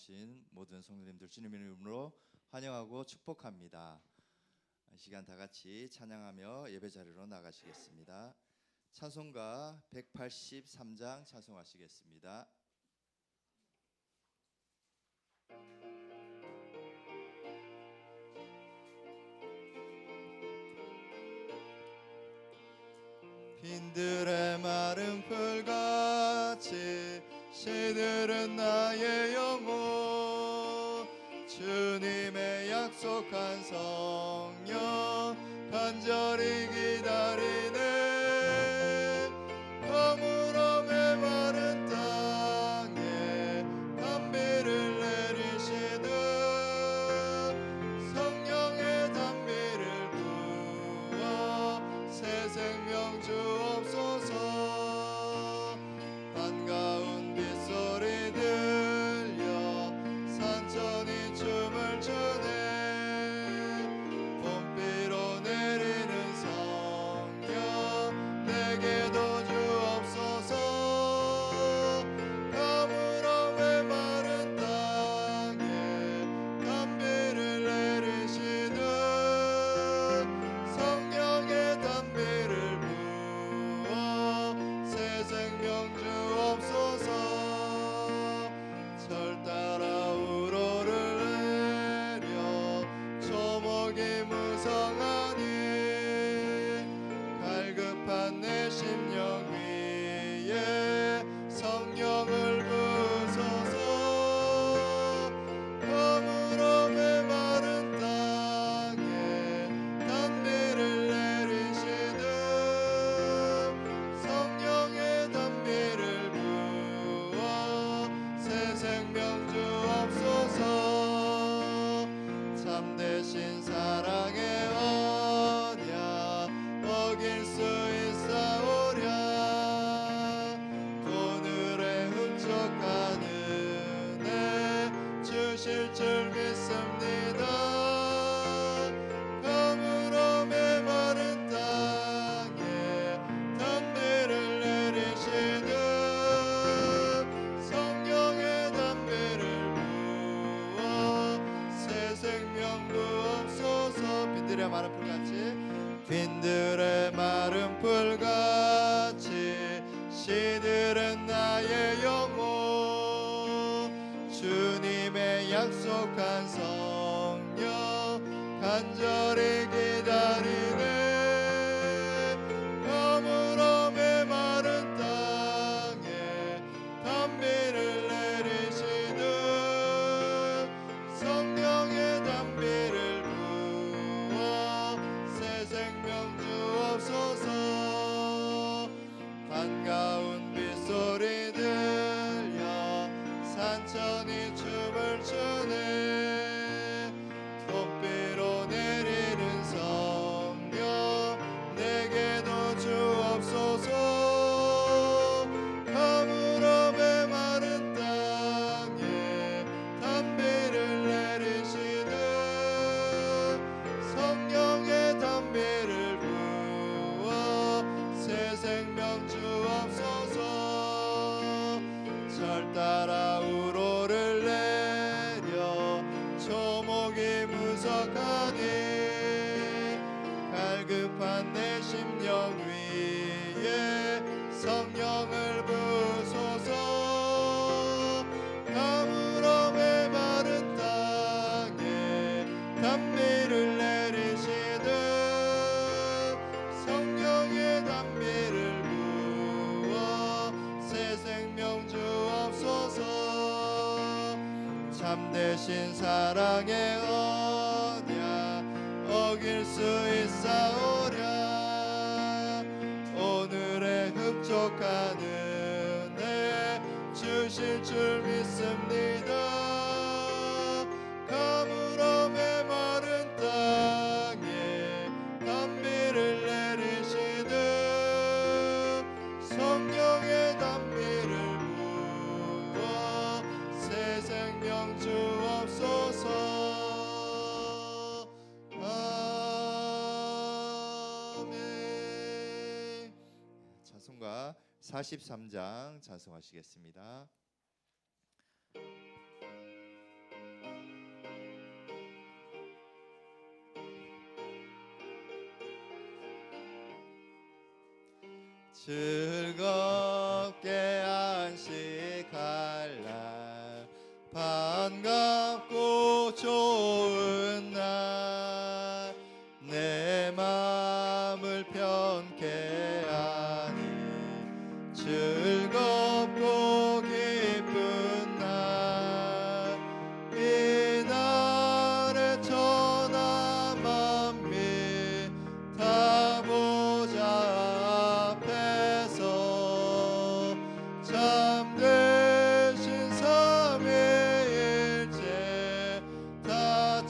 오신 모든 성도님들 주님의 이름으로 환영하고 축복합니다. 이 시간 다 같이 찬양하며 예배 자리로 나가시겠습니다. 찬송가 183장 찬송하시겠습니다. 빈들의 마른 풀같이 시들은 나의 영혼, 주님의 약속한 성령 간절히 기다리네. 가물어 메마른 땅에 단비를 내리시듯 성령의 단비를 부어 새 생명 주옵소서. 반가운 빗소리 들려 산천이 춤을 추네. 봄비로 내리는 성령 내게도 주옵소서. 가물어 메마른 땅에 단비를 내리시듯 성령의 단비를 부어 새 생명 주옵소서. 철 따라 우러를 내려 초목이 무성하니 갈급한 내 심령 위에 성령을 부소서. 가물어 메마른 땅에 단비를 내리시듯 성령의 단비를 부어 새 생명 주옵소서. 참되신 사랑의 언약 어길 수 있사오랴. 오늘의 흡족한 은혜 주실 줄 믿습니다. 가물어 메마른 땅에 단비를 내리시듯 성령의 단비를 부어 새 생명 부옵소서. 빈들의 마른 풀같이 빈들의 마른 풀같이 시들은 나의 영혼, 주님의 약속한 성령 간절히 기다리네. 가물어 메마른 땅에 단비를 내리시듯 성령의 단비를 부어 새 생명 주옵소서. 반가운 빗소리 들려 산천이 춤을 추네. 봄비로 내리는 성령 내게도 주옵소서. 가물어 메마른 땅에 단비를 내리시듯 성령의 단비를 부어 새 생명 주옵소서. 절 따라 우로를 내려 초목이 무성하니 갈급한 내 심령 위에 성령을 부소서. 가물어 메마른 땅에 단비를 내리시듯 성령의 단비를 부어 새 생명 주옵소서. 참되신 사랑의 언약 어길 수 있사오랴. 오늘의 흡족한 은혜 주실 줄 믿습니다. 가물어 메마른 땅에 단비를 내리시듯 성령의 단비를 부어 새 생명 주옵소서. 아멘. 찬송가 43장 찬송하시겠습니다. 즐겁게 안식할 날 반갑고 좋은 날 내 마음을 편케 하니 즐겁고 기쁜 날 이 날에 천하 만민 다 보좌 앞에서 참되신 삼위일체 다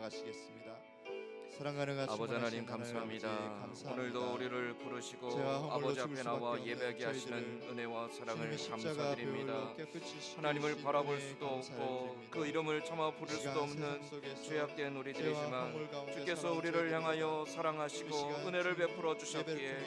나아가시겠습니다. 사랑 가능하신 아버지 하나님 감사합니다. 오늘도 우리를 부르시고 아버지 앞에 나와 예배하게 하시는 은혜와 사랑을 감사드립니다. 하나님을 바라볼 수도 없고 그 이름을 차마 부를 수도 없는 죄악된 우리들이지만 주께서 우리를 향하여 사랑하시고 은혜를 베풀어 주셨기에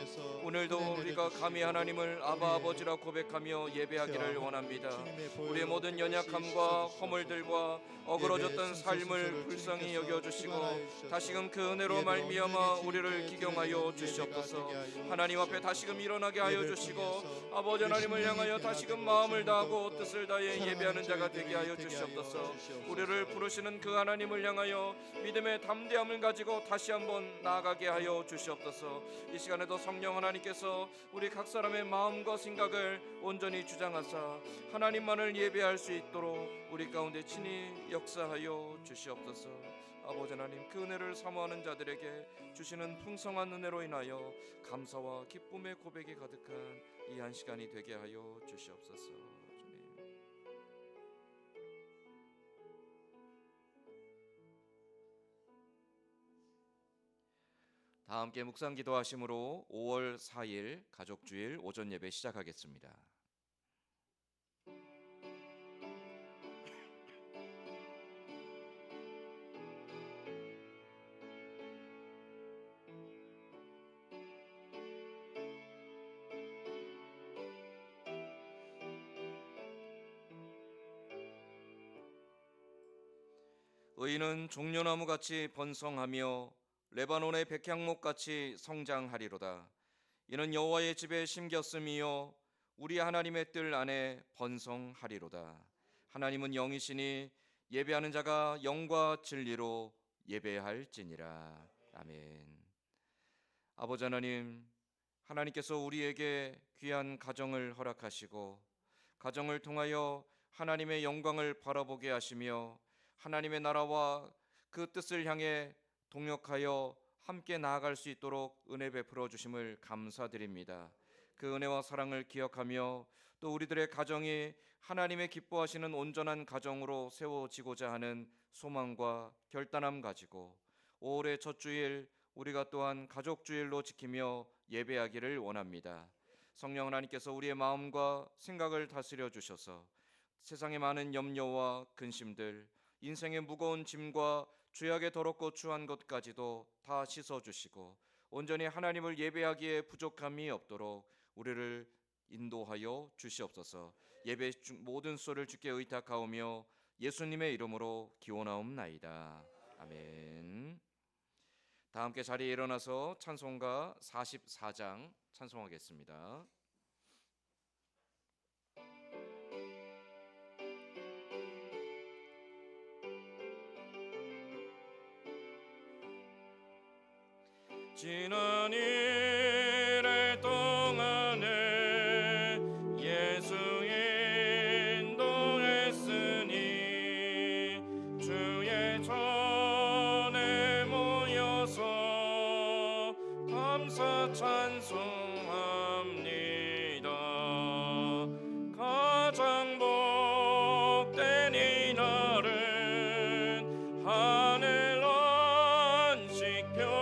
오늘도 우리가 감히 하나님을 아바 아버지라 고백하며 예배하기를 원합니다. 우리의 모든 연약함과 허물들과 어그러졌던 삶을 불쌍히 여겨주시고 다시금 그 은혜로 말미암아 우리를 기경하여 주시옵소서. 하나님 앞에 다시금 일어나게 하여 주시고 아버지 하나님을 향하여 다시금 마음을 다하고 뜻을 다해 예배하는 자가 되게 하여 주시옵소서. 우리를 부르시는 그 하나님을 향하여 믿음의 담대함을 가지고 다시 한번 나아가게 하여 주시옵소서. 이 시간에도 성령 하나님께서 우리 각 사람의 마음과 생각을 온전히 주장하사 하나님만을 예배할 수 있도록 우리 가운데 친히 역사하여 주시옵소서. 아버지 하나님, 그 은혜를 사모하는 자들에게 주시는 풍성한 은혜로 인하여 감사와 기쁨의 고백이 가득한 이 한 시간이 되게 하여 주시옵소서. 주님. 다 함께 묵상 기도하심으로 5월 4일 가족주일 오전 예배 시작하겠습니다. 의인은 종려나무같이 번성하며 레바논의 백향목같이 성장하리로다. 이는 여호와의 집에 심겼음이요 우리 하나님의 뜰 안에 번성하리로다. 하나님은 영이시니 예배하는 자가 영과 진리로 예배할지니라. 아멘. 아버지 하나님, 하나님께서 우리에게 귀한 가정을 허락하시고 가정을 통하여 하나님의 영광을 바라보게 하시며 하나님의 나라와 그 뜻을 향해 동역하여 함께 나아갈 수 있도록 은혜 베풀어 주심을 감사드립니다. 그 은혜와 사랑을 기억하며 또 우리들의 가정이 하나님의 기뻐하시는 온전한 가정으로 세워지고자 하는 소망과 결단함 가지고 올해 첫 주일 우리가 또한 가족주일로 지키며 예배하기를 원합니다. 성령 하나님께서 우리의 마음과 생각을 다스려 주셔서 세상의 많은 염려와 근심들, 인생의 무거운 짐과 죄악의 더럽고 추한 것까지도 다 씻어주시고 온전히 하나님을 예배하기에 부족함이 없도록 우리를 인도하여 주시옵소서. 예배 모든 소를 주께 의탁하오며 예수님의 이름으로 기원하옵나이다. 아멘. 다 함께 자리에 일어나서 찬송가 44장 찬송하겠습니다. 지난 일의 동안에 예수 인도했으니 주의 전에 모여서 감사 찬송합니다. 가장 복된 이날은 하늘 안식표로다.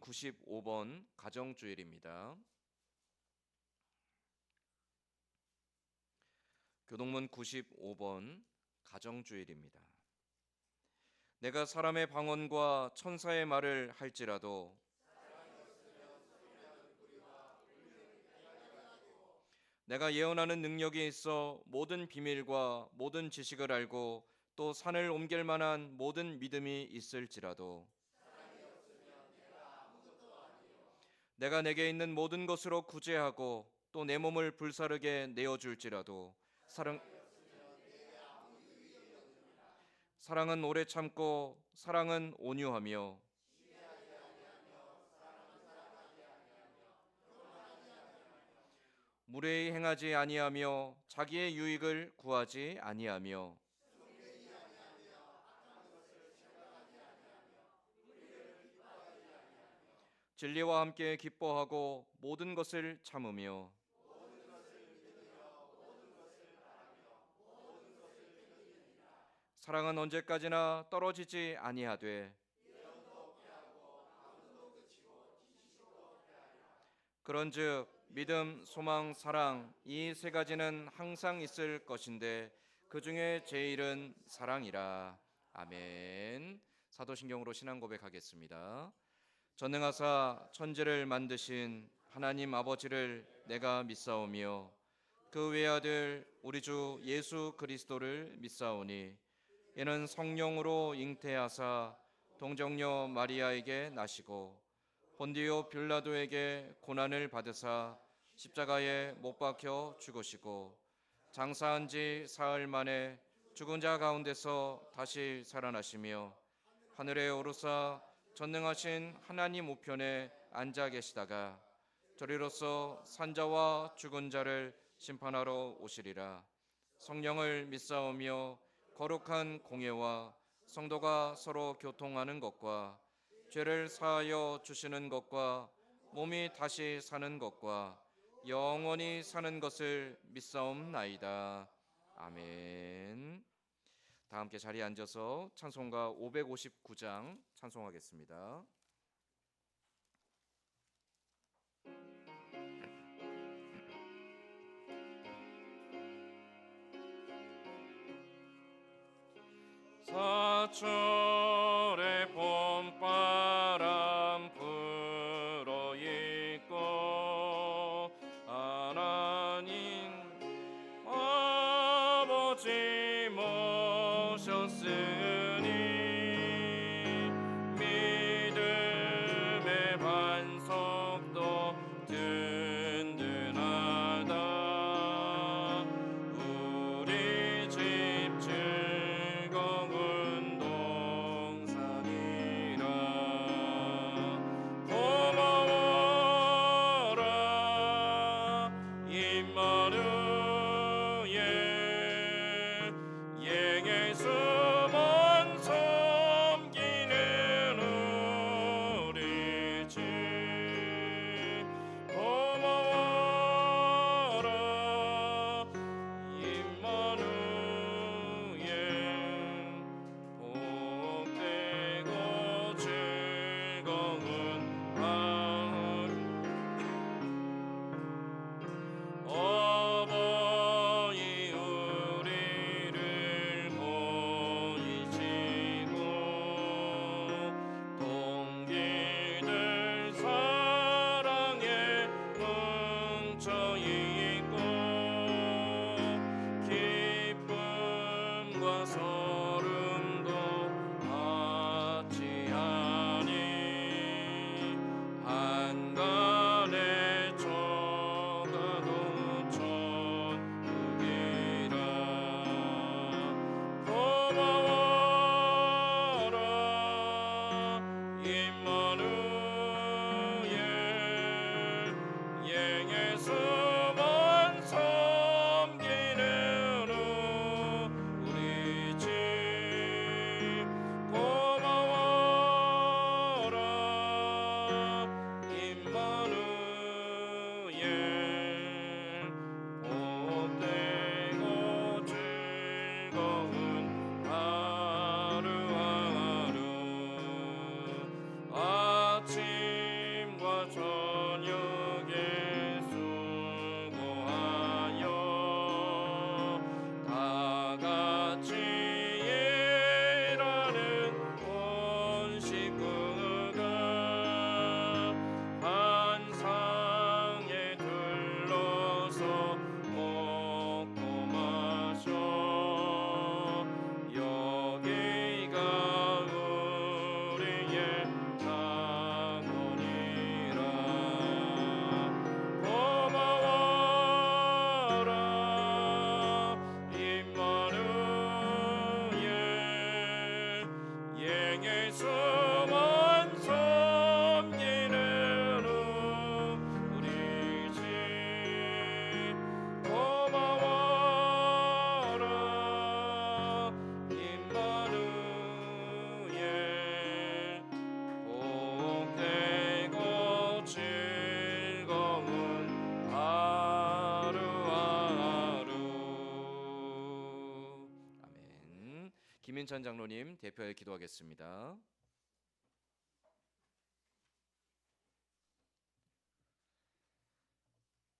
95번 가정주일입니다. 교동문 95번 가정주일입니다. 내가 사람의 방언과 천사의 말을 할지라도 내가 예언하는 능력이 있어 모든 비밀과 모든 지식을 알고 또 산을 옮길 만한 모든 믿음이 있을지라도 내가 내게 있는 모든 것으로 구제하고 또 내 몸을 불사르게 내어줄지라도 사랑은 오래 참고 사랑은 온유하며 무례히 행하지 아니하며 자기의 유익을 구하지 아니하며 진리와 함께 기뻐하고 모든 것을 참으며 사랑은 언제까지나 떨어지지 아니하되 그런즉 믿음, 소망, 사랑 이 세 가지는 항상 있을 것인데 그 중에 제일은 사랑이라. 아멘. 사도신경으로 신앙 고백하겠습니다. 전능하사 천지를 만드신 하나님 아버지를 내가 믿사오며 그 외아들 우리 주 예수 그리스도를 믿사오니 이는 성령으로 잉태하사 동정녀 마리아에게 나시고 본디오 빌라도에게 고난을 받으사 십자가에 못 박혀 죽으시고 장사한 지 사흘 만에 죽은 자 가운데서 다시 살아나시며 하늘에 오르사 전능하신 하나님 우편에 앉아 계시다가 저리로서 산자와 죽은 자를 심판하러 오시리라. 성령을 믿사오며 거룩한 공예와 성도가 서로 교통하는 것과 죄를 사하여 주시는 것과 몸이 다시 사는 것과 영원히 사는 것을 믿사옵나이다. 아멘. 다 함께 자리에 앉아서 찬송가 559장 찬송하겠습니다. 사철의 봄바람 불어 있고 하나님 아버지 모셨으니 믿음의 반석도 든든하다. 우리 집 즐거운 동산이라. 고마워라 임마누엘 예수만 섬기는 우리 집. 고마워라 임마누엘 복되고 즐거운 하루. 어버이 우리를 보이시고 동기들 사랑에 뭉쳐있고 기쁨과 소름도 같이 하니 한간의 조가도 천국이라. 고마워라 임마누엘 예수만 섬기는 우리 집. 고마워라 임마누엘 복되고 즐거운 하루. 땅의 소원 섬기는 우리 집 고마워라 임마누엘 복되고 즐거운 하루하루. 아멘. 김인찬 장로님 대표에 기도하겠습니다.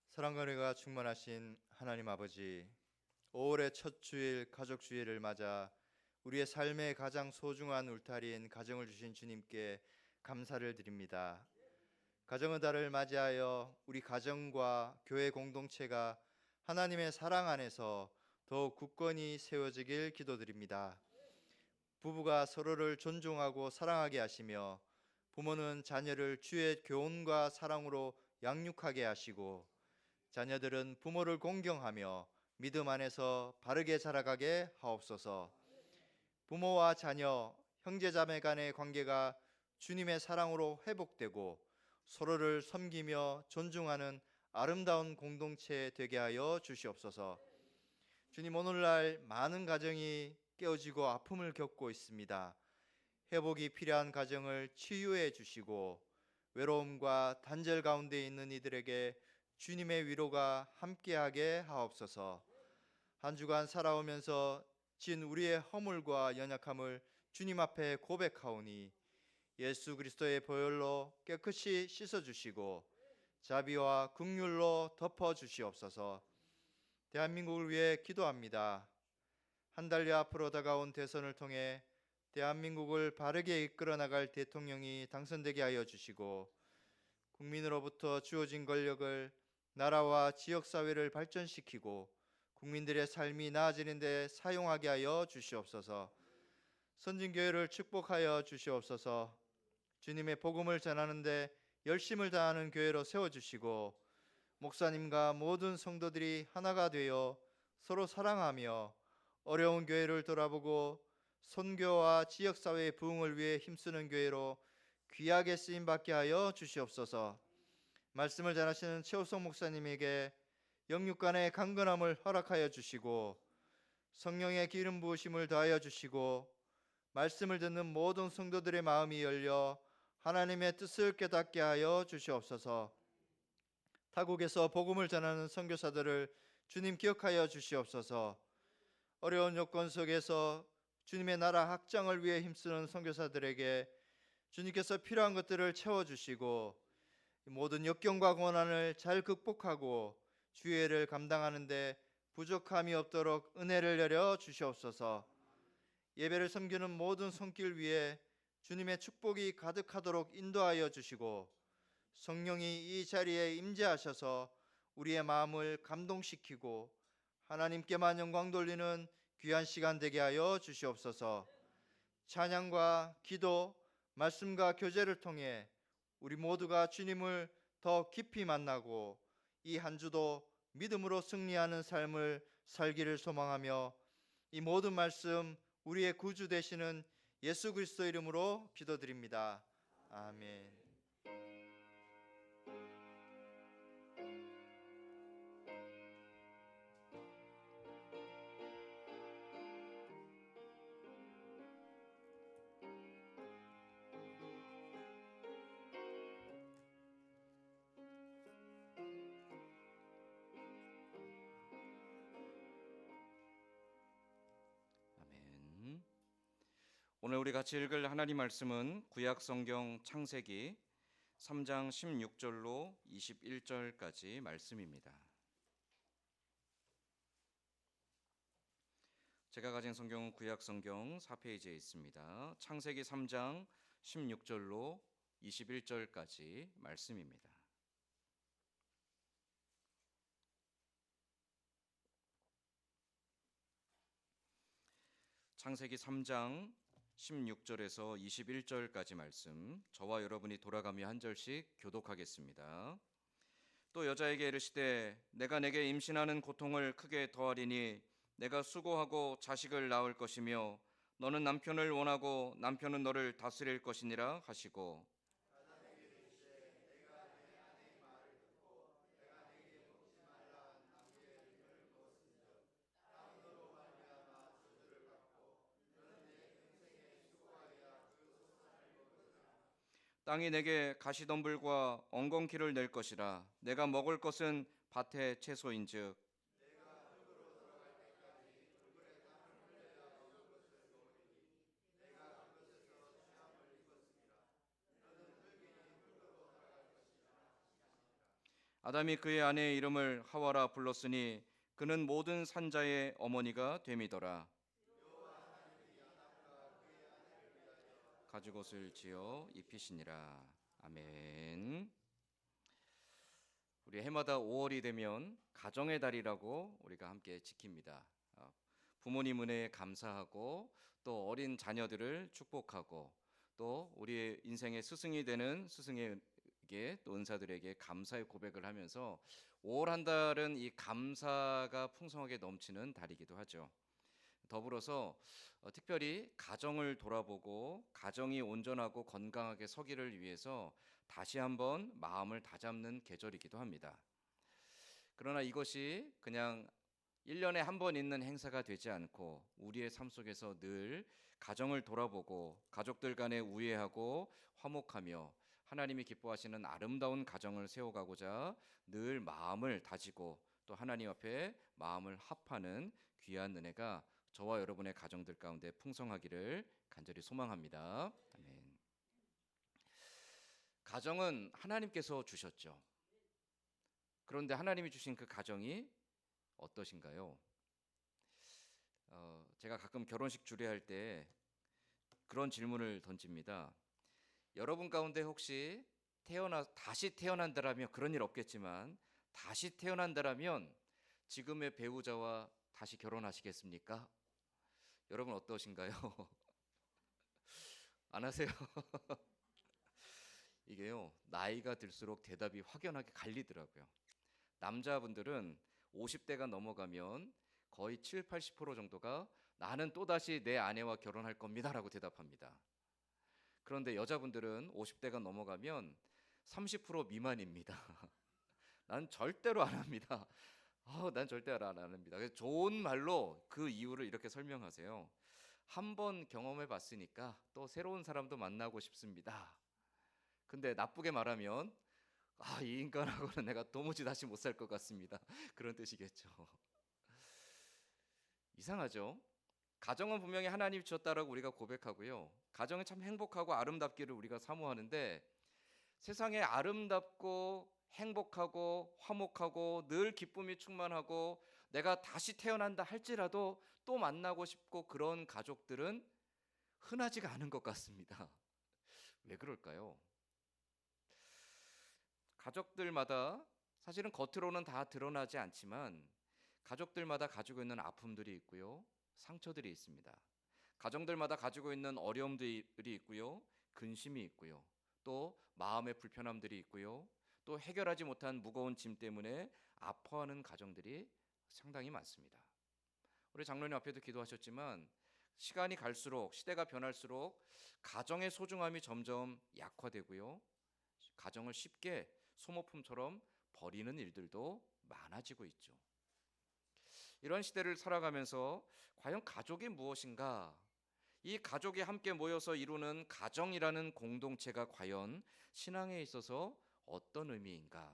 사랑과 은혜가 충만하신 하나님 아버지, 5월의 첫 주일 가족 주일을 맞아 우리의 삶의 가장 소중한 울타리인 가정을 주신 주님께 감사를 드립니다. 가정의 달을 맞이하여 우리 가정과 교회 공동체가 하나님의 사랑 안에서 더욱 굳건히 세워지길 기도드립니다. 부부가 서로를 존중하고 사랑하게 하시며 부모는 자녀를 주의 교훈과 사랑으로 양육하게 하시고 자녀들은 부모를 공경하며 믿음 안에서 바르게 자라가게 하옵소서. 부모와 자녀, 형제자매 간의 관계가 주님의 사랑으로 회복되고 서로를 섬기며 존중하는 아름다운 공동체 되게 하여 주시옵소서. 주님, 오늘날 많은 가정이 깨어지고 아픔을 겪고 있습니다. 회복이 필요한 가정을 치유해 주시고 외로움과 단절 가운데 있는 이들에게 주님의 위로가 함께하게 하옵소서. 한 주간 살아오면서 진 우리의 허물과 연약함을 주님 앞에 고백하오니 예수 그리스도의 보혈로 깨끗이 씻어주시고 자비와 긍휼로 덮어주시옵소서. 대한민국을 위해 기도합니다. 한 달여 앞으로 다가온 대선을 통해 대한민국을 바르게 이끌어 나갈 대통령이 당선되게 하여 주시고 국민으로부터 주어진 권력을 나라와 지역사회를 발전시키고 국민들의 삶이 나아지는 데 사용하게 하여 주시옵소서. 선진교회를 축복하여 주시옵소서. 주님의 복음을 전하는 데 열심을 다하는 교회로 세워주시고 목사님과 모든 성도들이 하나가 되어 서로 사랑하며 어려운 교회를 돌아보고 선교와 지역사회의 부흥을 위해 힘쓰는 교회로 귀하게 쓰임받게 하여 주시옵소서. 말씀을 전하시는 최호성 목사님에게 영육간의 강건함을 허락하여 주시고 성령의 기름 부으심을 더하여 주시고 말씀을 듣는 모든 성도들의 마음이 열려 하나님의 뜻을 깨닫게 하여 주시옵소서. 타국에서 복음을 전하는 선교사들을 주님 기억하여 주시옵소서. 어려운 여건 속에서 주님의 나라 확장을 위해 힘쓰는 선교사들에게 주님께서 필요한 것들을 채워주시고 모든 역경과 고난을 잘 극복하고 주의를 감당하는 데 부족함이 없도록 은혜를 내려 주시옵소서. 예배를 섬기는 모든 손길 위에 주님의 축복이 가득하도록 인도하여 주시고 성령이 이 자리에 임재하셔서 우리의 마음을 감동시키고 하나님께만 영광 돌리는 귀한 시간 되게 하여 주시옵소서. 찬양과 기도, 말씀과 교제를 통해 우리 모두가 주님을 더 깊이 만나고 이 한 주도 믿음으로 승리하는 삶을 살기를 소망하며 이 모든 말씀 우리의 구주 되시는 예수 그리스도 이름으로 기도드립니다. 아멘. 오늘 우리 같이 읽을 하나님 말씀은 구약 성경 창세기 3장 16절로 21절까지 말씀입니다. 제가 가진 성경은 구약 성경 4페이지에 있습니다. 창세기 3장 16절로 21절까지 말씀입니다. 창세기 3장 16절에서 21절까지 말씀, 저와 여러분이 돌아가며 한 절씩 교독하겠습니다. 또 여자에게 이르시되 내가 내게 임신하는 고통을 크게 더하리니 내가 수고하고 자식을 낳을 것이며 너는 남편을 원하고 남편은 너를 다스릴 것이니라 하시고 땅이 내게 가시덤불과 엉겅퀴를 낼 것이라. 내가 먹을 것은 밭의 채소인즉 아담이 그의 아내의 이름을 하와라 불렀으니 그는 모든 산자의 어머니가 됨이더라. 가죽옷을 지어 입히시니라. 아멘. 우리 해마다 5월이 되면 가정의 달이라고 우리가 함께 지킵니다. 부모님 은혜에 감사하고 또 어린 자녀들을 축복하고 또 우리의 인생의 스승이 되는 스승에게 또 은사들에게 감사의 고백을 하면서 5월 한 달은 이 감사가 풍성하게 넘치는 달이기도 하죠. 더불어서 특별히 가정을 돌아보고 가정이 온전하고 건강하게 서기를 위해서 다시 한번 마음을 다잡는 계절이기도 합니다. 그러나 이것이 그냥 1년에 한 번 있는 행사가 되지 않고 우리의 삶 속에서 늘 가정을 돌아보고 가족들 간에 우애하고 화목하며 하나님이 기뻐하시는 아름다운 가정을 세워가고자 늘 마음을 다지고 또 하나님 앞에 마음을 합하는 귀한 은혜가 저와 여러분의 가정들 가운데 풍성하기를 간절히 소망합니다. 아멘. 가정은 하나님께서 주셨죠. 그런데 하나님이 주신 그 가정이 어떠신가요? 제가 가끔 결혼식 주례할 때 그런 질문을 던집니다. 여러분 가운데 혹시 다시 태어난다라면, 그런 일 없겠지만 다시 태어난다라면 지금의 배우자와 다시 결혼하시겠습니까? 여러분 어떠신가요? 안 하세요? 이게요, 나이가 들수록 대답이 확연하게 갈리더라고요. 남자분들은 50대가 넘어가면 거의 7, 80% 정도가 나는 또다시 내 아내와 결혼할 겁니다라고 대답합니다. 그런데 여자분들은 50대가 넘어가면 30% 미만입니다. 난 절대로 안 합니다. 난 절대로 안 합니다. 그래서 좋은 말로 그 이유를 이렇게 설명하세요. 한번 경험해 봤으니까 또 새로운 사람도 만나고 싶습니다. 근데 나쁘게 말하면 이 인간하고는 내가 도무지 다시 못 살 것 같습니다. 그런 뜻이겠죠. 이상하죠? 가정은 분명히 하나님이 주셨다라고 우리가 고백하고요. 가정이 참 행복하고 아름답기를 우리가 사모하는데 세상에 아름답고 행복하고 화목하고 늘 기쁨이 충만하고 내가 다시 태어난다 할지라도 또 만나고 싶고 그런 가족들은 흔하지가 않은 것 같습니다. 왜 그럴까요? 가족들마다 사실은 겉으로는 다 드러나지 않지만 가족들마다 가지고 있는 아픔들이 있고요, 상처들이 있습니다. 가정들마다 가지고 있는 어려움들이 있고요, 근심이 있고요, 또 마음의 불편함들이 있고요, 또 해결하지 못한 무거운 짐 때문에 아파하는 가정들이 상당히 많습니다. 우리 장로님 앞에도 기도하셨지만 시간이 갈수록, 시대가 변할수록 가정의 소중함이 점점 약화되고요, 가정을 쉽게 소모품처럼 버리는 일들도 많아지고 있죠. 이런 시대를 살아가면서 과연 가족이 무엇인가? 이 가족이 함께 모여서 이루는 가정이라는 공동체가 과연 신앙에 있어서 어떤 의미인가?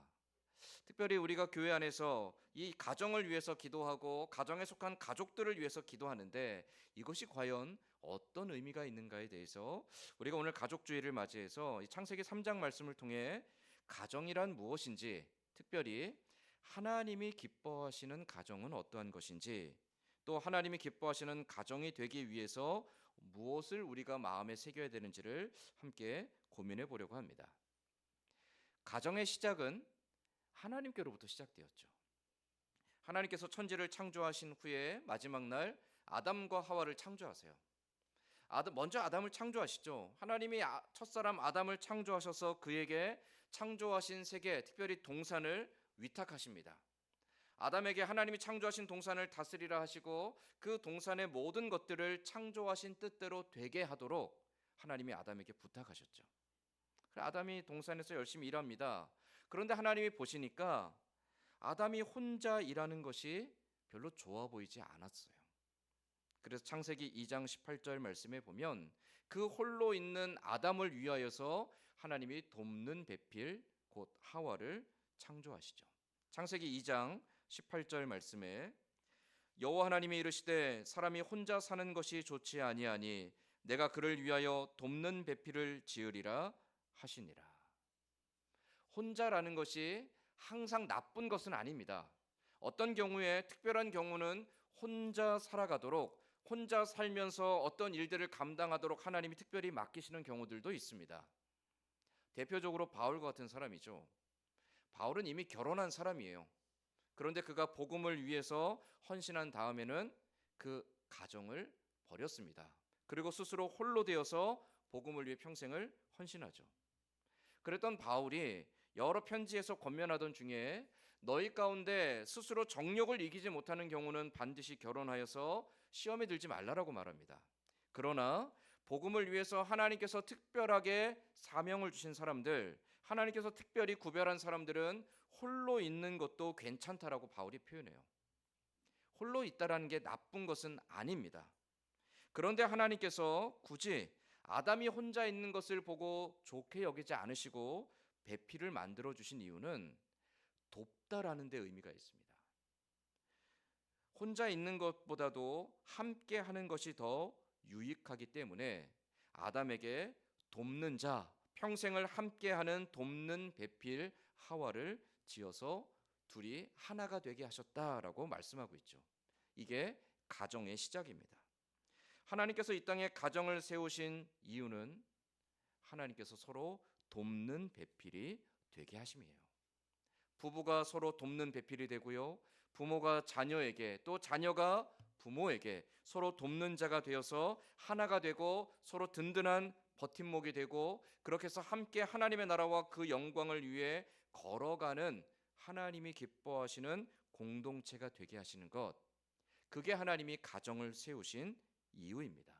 특별히 우리가 교회 안에서 이 가정을 위해서 기도하고 가정에 속한 가족들을 위해서 기도하는데 이것이 과연 어떤 의미가 있는가에 대해서 우리가 오늘 가족주의를 맞이해서 이 창세기 3장 말씀을 통해 가정이란 무엇인지, 특별히 하나님이 기뻐하시는 가정은 어떠한 것인지, 또 하나님이 기뻐하시는 가정이 되기 위해서 무엇을 우리가 마음에 새겨야 되는지를 함께 고민해 보려고 합니다. 가정의 시작은 하나님께로부터 시작되었죠. 하나님께서 천지를 창조하신 후에 마지막 날 아담과 하와를 창조하세요. 먼저 아담을 창조하시죠. 하나님이 첫사람 아담을 창조하셔서 그에게 창조하신 세계, 특별히 동산을 위탁하십니다. 아담에게 하나님이 창조하신 동산을 다스리라 하시고 그 동산의 모든 것들을 창조하신 뜻대로 되게 하도록 하나님이 아담에게 부탁하셨죠. 아담이 동산에서 열심히 일합니다. 그런데 하나님이 보시니까 아담이 혼자 일하는 것이 별로 좋아 보이지 않았어요. 그래서 창세기 2장 18절 말씀에 보면 그 홀로 있는 아담을 위하여서 하나님이 돕는 배필 곧 하와를 창조하시죠. 창세기 2장 18절 말씀에 여호와 하나님이 이르시되 사람이 혼자 사는 것이 좋지 아니하니 내가 그를 위하여 돕는 배필을 지으리라 하시니라. 혼자라는 것이 항상 나쁜 것은 아닙니다. 어떤 경우에 특별한 경우는 혼자 살아가도록 혼자 살면서 어떤 일들을 감당하도록 하나님이 특별히 맡기시는 경우들도 있습니다. 대표적으로 바울과 같은 사람이죠. 바울은 이미 결혼한 사람이에요. 그런데 그가 복음을 위해서 헌신한 다음에는 그 가정을 버렸습니다. 그리고 스스로 홀로 되어서 복음을 위해 평생을 헌신하죠. 그랬던 바울이 여러 편지에서 권면하던 중에 너희 가운데 스스로 정욕을 이기지 못하는 경우는 반드시 결혼하여서 시험에 들지 말라라고 말합니다. 그러나 복음을 위해서 하나님께서 특별하게 사명을 주신 사람들, 하나님께서 특별히 구별한 사람들은 홀로 있는 것도 괜찮다라고 바울이 표현해요. 홀로 있다라는 게 나쁜 것은 아닙니다. 그런데 하나님께서 굳이 아담이 혼자 있는 것을 보고 좋게 여기지 않으시고 배필을 만들어 주신 이유는 돕다라는 데 의미가 있습니다. 혼자 있는 것보다도 함께 하는 것이 더 유익하기 때문에 아담에게 돕는 자, 평생을 함께 하는 돕는 배필 하와를 지어서 둘이 하나가 되게 하셨다라고 말씀하고 있죠. 이게 가정의 시작입니다. 하나님께서 이 땅에 가정을 세우신 이유는 하나님께서 서로 돕는 배필이 되게 하심이에요. 부부가 서로 돕는 배필이 되고요. 부모가 자녀에게 또 자녀가 부모에게 서로 돕는 자가 되어서 하나가 되고 서로 든든한 버팀목이 되고 그렇게 해서 함께 하나님의 나라와 그 영광을 위해 걸어가는 하나님이 기뻐하시는 공동체가 되게 하시는 것, 그게 하나님이 가정을 세우신 이유입니다.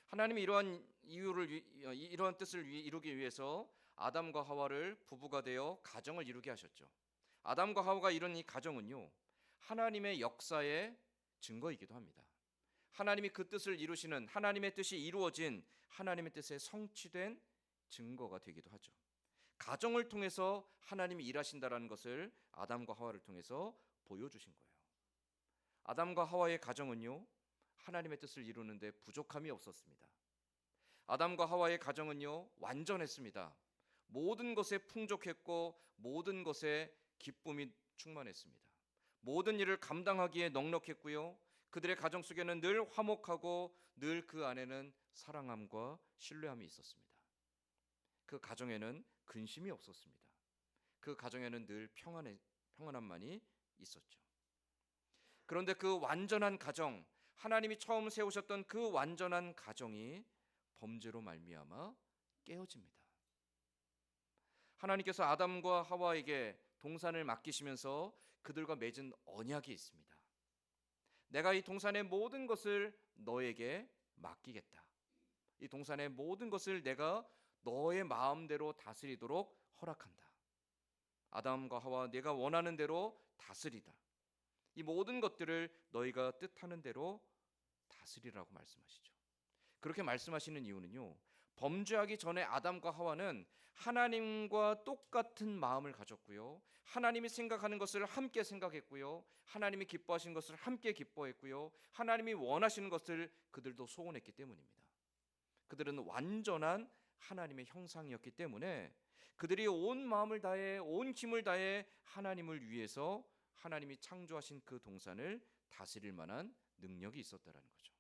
하나님이 이러한 뜻을 이루기 위해서 아담과 하와를 부부가 되어 가정을 이루게 하셨죠. 아담과 하와가 이룬 이 가정은요, 하나님의 역사의 증거이기도 합니다. 하나님이 그 뜻을 이루시는, 하나님의 뜻이 이루어진, 하나님의 뜻에 성취된 증거가 되기도 하죠. 가정을 통해서 하나님이 일하신다라는 것을 아담과 하와를 통해서 보여주신 거예요. 아담과 하와의 가정은요, 하나님의 뜻을 이루는데 부족함이 없었습니다. 아담과 하와의 가정은요, 완전했습니다. 모든 것에 풍족했고 모든 것에 기쁨이 충만했습니다. 모든 일을 감당하기에 넉넉했고요. 그들의 가정 속에는 늘 화목하고 늘 그 안에는 사랑함과 신뢰함이 있었습니다. 그 가정에는 근심이 없었습니다. 그 가정에는 늘 평안함만이 있었죠. 그런데 그 완전한 가정, 하나님이 처음 세우셨던 그 완전한 가정이 범죄로 말미암아 깨어집니다. 하나님께서 아담과 하와에게 동산을 맡기시면서 그들과 맺은 언약이 있습니다. 내가 이 동산의 모든 것을 너에게 맡기겠다. 이 동산의 모든 것을 내가 너의 마음대로 다스리도록 허락한다. 아담과 하와, 내가 원하는 대로 다스리다. 이 모든 것들을 너희가 뜻하는 대로 다스리라고 말씀하시죠. 그렇게 말씀하시는 이유는요, 범죄하기 전에 아담과 하와는 하나님과 똑같은 마음을 가졌고요, 하나님이 생각하는 것을 함께 생각했고요, 하나님이 기뻐하시는 것을 함께 기뻐했고요, 하나님이 원하시는 것을 그들도 소원했기 때문입니다. 그들은 완전한 하나님의 형상이었기 때문에 그들이 온 마음을 다해 온 힘을 다해 하나님을 위해서 하나님이 창조하신 그 동산을 다스릴 만한 능력이 있었다라는 거죠.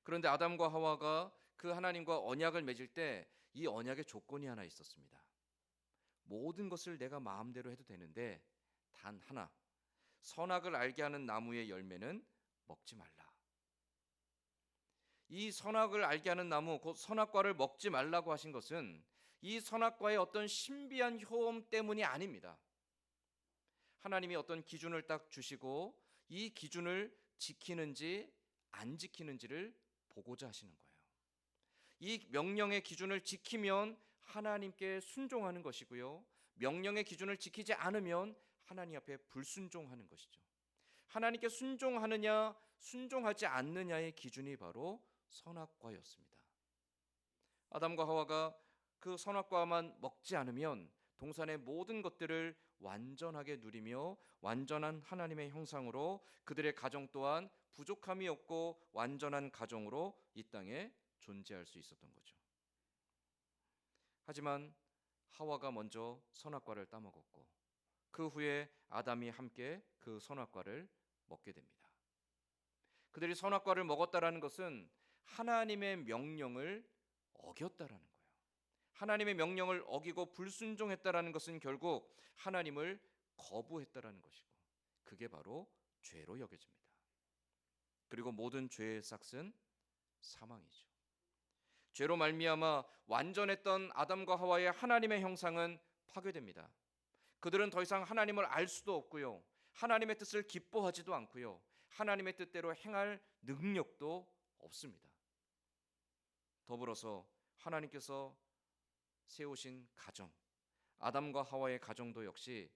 그런데 아담과 하와가 그 하나님과 언약을 맺을 때 이 언약의 조건이 하나 있었습니다. 모든 것을 내가 마음대로 해도 되는데 단 하나, 선악을 알게 하는 나무의 열매는 먹지 말라. 이 선악을 알게 하는 나무, 곧 선악과를 먹지 말라고 하신 것은 이 선악과의 어떤 신비한 효험 때문이 아닙니다. 하나님이 어떤 기준을 딱 주시고 이 기준을 지키는지 안 지키는지를 보고자 하시는 거예요. 이 명령의 기준을 지키면 하나님께 순종하는 것이고요, 명령의 기준을 지키지 않으면 하나님 앞에 불순종하는 것이죠. 하나님께 순종하느냐 순종하지 않느냐의 기준이 바로 선악과였습니다. 아담과 하와가 그 선악과만 먹지 않으면 동산의 모든 것들을 완전하게 누리며 완전한 하나님의 형상으로 그들의 가정 또한 부족함이 없고 완전한 가정으로 이 땅에 존재할 수 있었던 거죠. 하지만 하와가 먼저 선악과를 따먹었고 그 후에 아담이 함께 그 선악과를 먹게 됩니다. 그들이 선악과를 먹었다라는 것은 하나님의 명령을 어겼다라는 거예요. 하나님의 명령을 어기고 불순종했다라는 것은 결국 하나님을 거부했다라는 것이고, 그게 바로 죄로 여겨집니다. 그리고 모든 죄의 삭은 사망이죠. 죄로 말미암아 완전했던 아담과 하와의 하나님의 형상은 파괴됩니다. 그들은 더 이상 하나님을 알 수도 없고요, 하나님의 뜻을 기뻐하지도 않고요, 하나님의 뜻대로 행할 능력도 없습니다. 더불어서 하나님께서 세우신 가정, 아담과 하와의 가정도 역시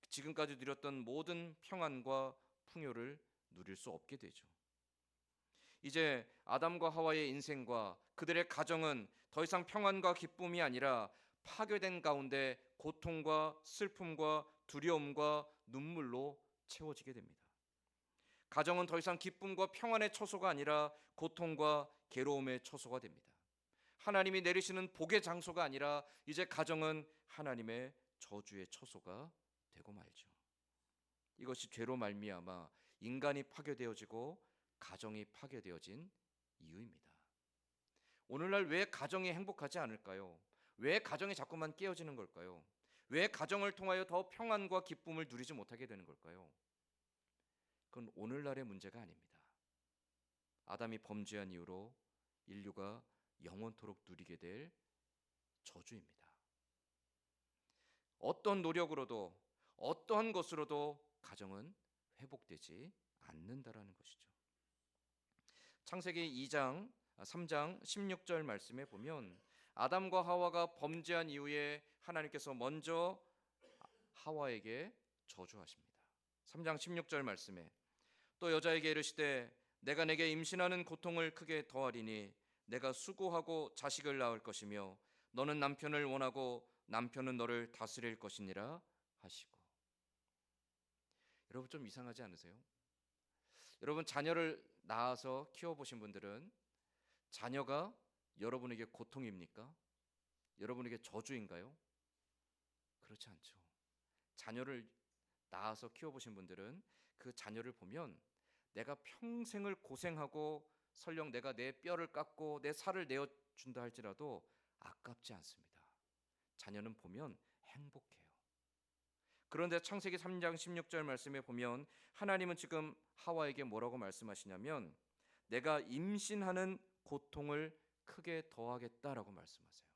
지금까지 누렸던 모든 평안과 풍요를 누릴 수 없게 되죠. 이제 아담과 하와의 인생과 그들의 가정은 더 이상 평안과 기쁨이 아니라 파괴된 가운데 고통과 슬픔과 두려움과 눈물로 채워지게 됩니다. 가정은 더 이상 기쁨과 평안의 처소가 아니라 고통과 괴로움의 처소가 됩니다. 하나님이 내리시는 복의 장소가 아니라 이제 가정은 하나님의 저주의 처소가 되고 말죠. 이것이 죄로 말미암아 인간이 파괴되어지고 가정이 파괴되어진 이유입니다. 오늘날 왜 가정이 행복하지 않을까요? 왜 가정이 자꾸만 깨어지는 걸까요? 왜 가정을 통하여 더 평안과 기쁨을 누리지 못하게 되는 걸까요? 그건 오늘날의 문제가 아닙니다. 아담이 범죄한 이후로 인류가 영원토록 누리게 될 저주입니다. 어떤 노력으로도 어떠한 것으로도 가정은 회복되지 않는다라는 것이죠. 창세기 2장 3장 16절 말씀에 보면 아담과 하와가 범죄한 이후에 하나님께서 먼저 하와에게 저주하십니다. 3장 16절 말씀에 또 여자에게 이르시되 내가 내게 임신하는 고통을 크게 더하리니 내가 수고하고 자식을 낳을 것이며 너는 남편을 원하고 남편은 너를 다스릴 것이니라 하시고. 여러분 좀 이상하지 않으세요? 여러분 자녀를 낳아서 키워보신 분들은 자녀가 여러분에게 고통입니까? 여러분에게 저주인가요? 그렇지 않죠. 자녀를 낳아서 키워보신 분들은 그 자녀를 보면 내가 평생을 고생하고 설령 내가 내 뼈를 깎고 내 살을 내어준다 할지라도 아깝지 않습니다. 자녀는 보면 행복해요. 그런데 창세기 3장 16절 말씀에 보면 하나님은 지금 하와에게 뭐라고 말씀하시냐면 내가 임신하는 고통을 크게 더하겠다라고 말씀하세요.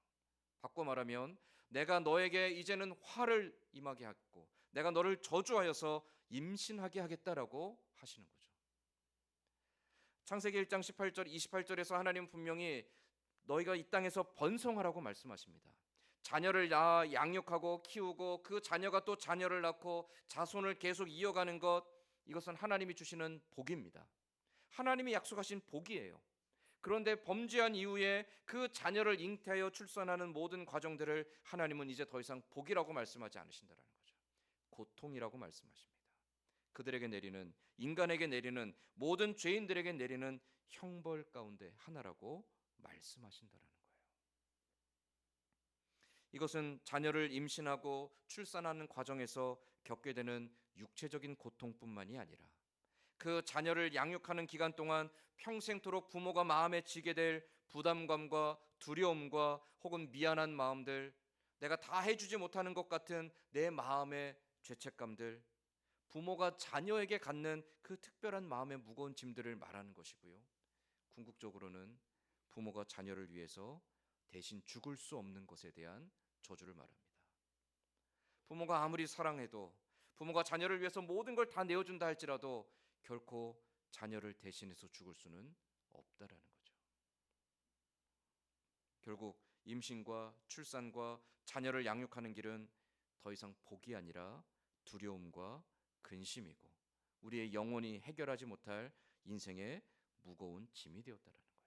바꿔 말하면 내가 너에게 이제는 화를 임하게 하고 내가 너를 저주하여서 임신하게 하겠다라고 하시는 거죠. 창세기 1장 18절 28절에서 하나님은 분명히 너희가 이 땅에서 번성하라고 말씀하십니다. 자녀를 낳아 양육하고 키우고 그 자녀가 또 자녀를 낳고 자손을 계속 이어가는 것, 이것은 하나님이 주시는 복입니다. 하나님이 약속하신 복이에요. 그런데 범죄한 이후에 그 자녀를 잉태하여 출산하는 모든 과정들을 하나님은 이제 더 이상 복이라고 말씀하지 않으신다는 거죠. 고통이라고 말씀하십니다. 그들에게 내리는, 인간에게 내리는, 모든 죄인들에게 내리는 형벌 가운데 하나라고 말씀하신다는 거예요. 이것은 자녀를 임신하고 출산하는 과정에서 겪게 되는 육체적인 고통뿐만이 아니라 그 자녀를 양육하는 기간 동안 평생토록 부모가 마음에 지게 될 부담감과 두려움과 혹은 미안한 마음들, 내가 다 해주지 못하는 것 같은 내 마음의 죄책감들, 부모가 자녀에게 갖는 그 특별한 마음의 무거운 짐들을 말하는 것이고요, 궁극적으로는 부모가 자녀를 위해서 대신 죽을 수 없는 것에 대한 저주를 말합니다. 부모가 아무리 사랑해도, 부모가 자녀를 위해서 모든 걸 다 내어준다 할지라도 결코 자녀를 대신해서 죽을 수는 없다라는 거죠. 결국 임신과 출산과 자녀를 양육하는 길은 더 이상 복이 아니라 두려움과 근심이고 우리의 영혼이 해결하지 못할 인생의 무거운 짐이 되었다라는 거예요.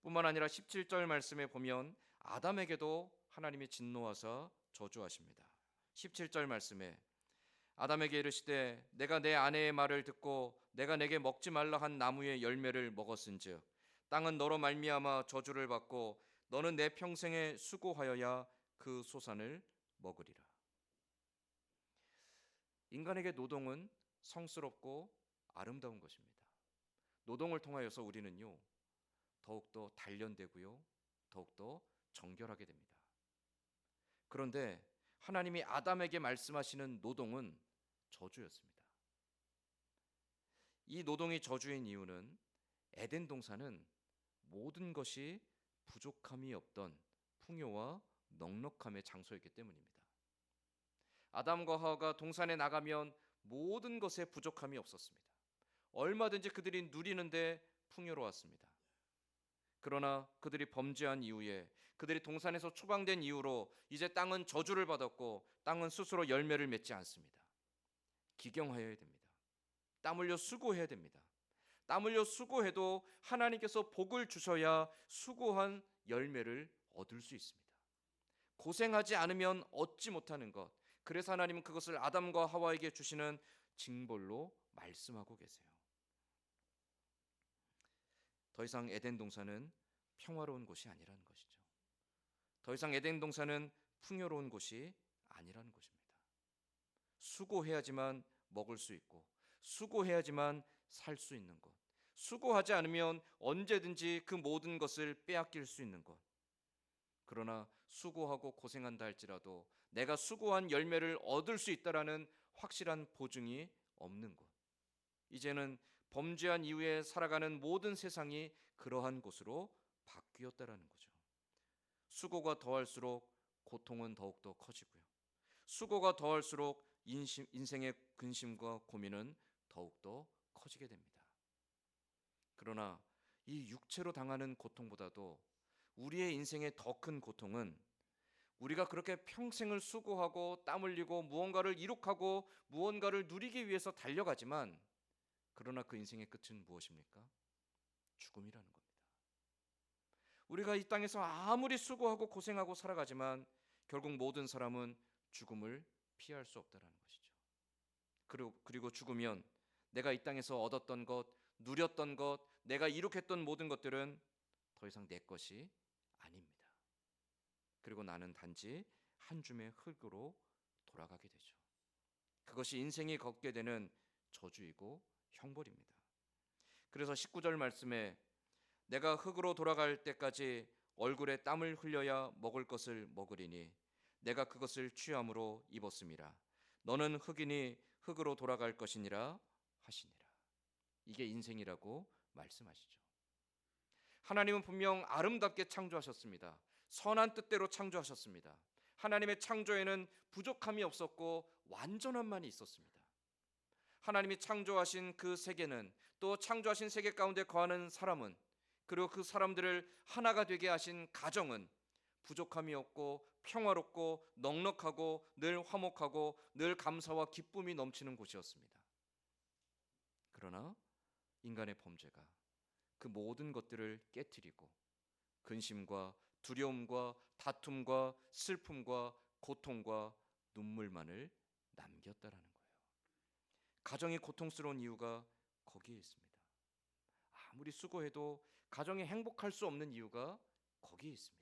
뿐만 아니라 17절 말씀에 보면 아담에게도 하나님이 진노하사 저주하십니다. 17절 말씀에 아담에게 이르시되 내가 내 아내의 말을 듣고 내가 내게 먹지 말라 한 나무의 열매를 먹었은즉 땅은 너로 말미암아 저주를 받고 너는 내 평생에 수고하여야 그 소산을 먹으리라. 인간에게 노동은 성스럽고 아름다운 것입니다. 노동을 통하여서 우리는요 더욱더 단련되고요 더욱더 정결하게 됩니다. 그런데 하나님이 아담에게 말씀하시는 노동은 저주였습니다. 이 노동이 저주인 이유는 에덴 동산은 모든 것이 부족함이 없던 풍요와 넉넉함의 장소였기 때문입니다. 아담과 하와가 동산에 나가면 모든 것에 부족함이 없었습니다. 얼마든지 그들이 누리는데 풍요로웠습니다. 그러나 그들이 범죄한 이후에 그들이 동산에서 추방된 이후로 이제 땅은 저주를 받았고 땅은 스스로 열매를 맺지 않습니다. 기경하여야 됩니다. 땀 흘려 수고해야 됩니다. 땀 흘려 수고해도 하나님께서 복을 주셔야 수고한 열매를 얻을 수 있습니다. 고생하지 않으면 얻지 못하는 것, 그래서 하나님은 그것을 아담과 하와에게 주시는 징벌로 말씀하고 계세요. 더 이상 에덴 동산은 평화로운 곳이 아니라는 것이죠. 더 이상 에덴 동산은 풍요로운 곳이 아니라는 것입니다. 수고해야지만 먹을 수 있고 수고해야지만 살 수 있는 것, 수고하지 않으면 언제든지 그 모든 것을 빼앗길 수 있는 것. 그러나 수고하고 고생한다 할지라도 내가 수고한 열매를 얻을 수 있다라는 확실한 보증이 없는 곳. 이제는 범죄한 이후에 살아가는 모든 세상이 그러한 곳으로 바뀌었다라는 거죠. 수고가 더할수록 고통은 더욱더 커지고요. 수고가 더할수록 인생의 근심과 고민은 더욱더 커지게 됩니다. 그러나 이 육체로 당하는 고통보다도 우리의 인생의 더 큰 고통은 우리가 그렇게 평생을 수고하고 땀 흘리고 무언가를 이룩하고 무언가를 누리기 위해서 달려가지만 그러나 그 인생의 끝은 무엇입니까? 죽음이라는 겁니다. 우리가 이 땅에서 아무리 수고하고 고생하고 살아가지만 결국 모든 사람은 죽음을 피할 수 없다는 것이죠. 그리고 죽으면 내가 이 땅에서 얻었던 것, 누렸던 것, 내가 이룩했던 모든 것들은 더 이상 내 것이 아닙니다. 그리고 나는 단지 한 줌의 흙으로 돌아가게 되죠. 그것이 인생이 걷게 되는 저주이고 형벌입니다. 그래서 19절 말씀에 내가 흙으로 돌아갈 때까지 얼굴에 땀을 흘려야 먹을 것을 먹으리니 내가 그것을 취함으로 입었음이라. 너는 흙이니 흙으로 돌아갈 것이니라 하시니라. 이게 인생이라고 말씀하시죠. 하나님은 분명 아름답게 창조하셨습니다. 선한 뜻대로 창조하셨습니다. 하나님의 창조에는 부족함이 없었고 완전함만이 있었습니다. 하나님이 창조하신 그 세계는, 또 창조하신 세계 가운데 거하는 사람은, 그리고 그 사람들을 하나가 되게 하신 가정은 부족함이 없고 평화롭고 넉넉하고 늘 화목하고 늘 감사와 기쁨이 넘치는 곳이었습니다. 그러나 인간의 범죄가 그 모든 것들을 깨트리고 근심과 두려움과 다툼과 슬픔과 고통과 눈물만을 남겼다라는 거예요. 가정이 고통스러운 이유가 거기에 있습니다. 아무리 수고해도 가정이 행복할 수 없는 이유가 거기에 있습니다.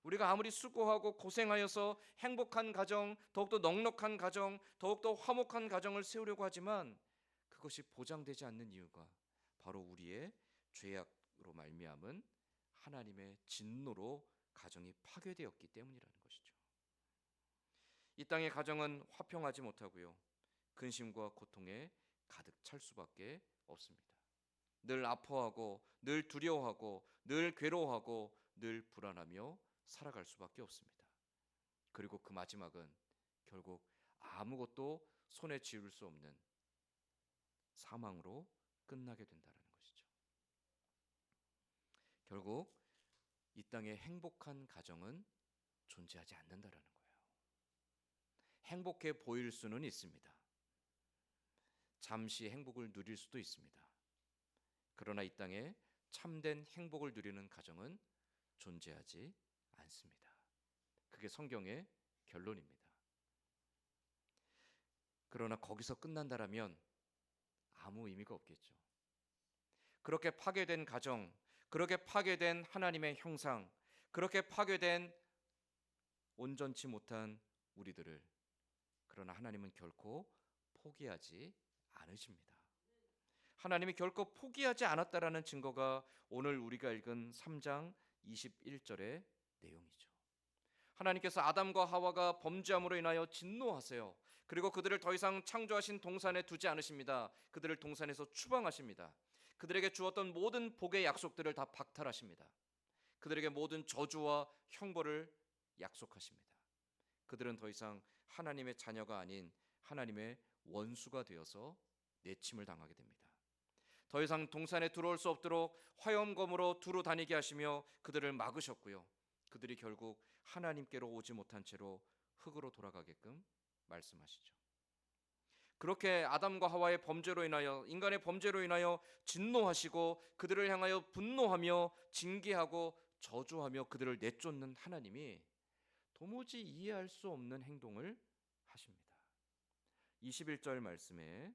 우리가 아무리 수고하고 고생하여서 행복한 가정, 더욱더 넉넉한 가정, 더욱더 화목한 가정을 세우려고 하지만 그것이 보장되지 않는 이유가 바로 우리의 죄악으로 말미암은 하나님의 진노로 가정이 파괴되었기 때문이라는 것이죠. 이 땅의 가정은 화평하지 못하고요, 근심과 고통에 가득 찰 수밖에 없습니다. 늘 아파하고 늘 두려워하고 늘 괴로워하고 늘 불안하며 살아갈 수밖에 없습니다. 그리고 그 마지막은 결국 아무것도 손에 쥐을 수 없는 사망으로 끝나게 된다는 것이죠. 결국 이 땅에 행복한 가정은 존재하지 않는다라는 거예요. 행복해 보일 수는 있습니다. 잠시 행복을 누릴 수도 있습니다. 그러나 이 땅에 참된 행복을 누리는 가정은 존재하지 않습니다. 그게 성경의 결론입니다. 그러나 거기서 끝난다라면 아무 의미가 없겠죠. 그렇게 파괴된 가정, 그렇게 파괴된 하나님의 형상, 그렇게 파괴된 온전치 못한 우리들을, 그러나 하나님은 결코 포기하지 않으십니다. 하나님이 결코 포기하지 않았다라는 증거가 오늘 우리가 읽은 3장 21절의 내용이죠. 하나님께서 아담과 하와가 범죄함으로 인하여 진노하세요. 그리고 그들을 더 이상 창조하신 동산에 두지 않으십니다. 그들을 동산에서 추방하십니다. 그들에게 주었던 모든 복의 약속들을 다 박탈하십니다. 그들에게 모든 저주와 형벌을 약속하십니다. 그들은 더 이상 하나님의 자녀가 아닌 하나님의 원수가 되어서 내침을 당하게 됩니다. 더 이상 동산에 들어올 수 없도록 화염검으로 두루 다니게 하시며 그들을 막으셨고요. 그들이 결국 하나님께로 오지 못한 채로 흙으로 돌아가게끔 말씀하시죠. 그렇게 아담과 하와의 범죄로 인하여, 인간의 범죄로 인하여 진노하시고 그들을 향하여 분노하며 징계하고 저주하며 그들을 내쫓는 하나님이 도무지 이해할 수 없는 행동을 하십니다. 21절 말씀에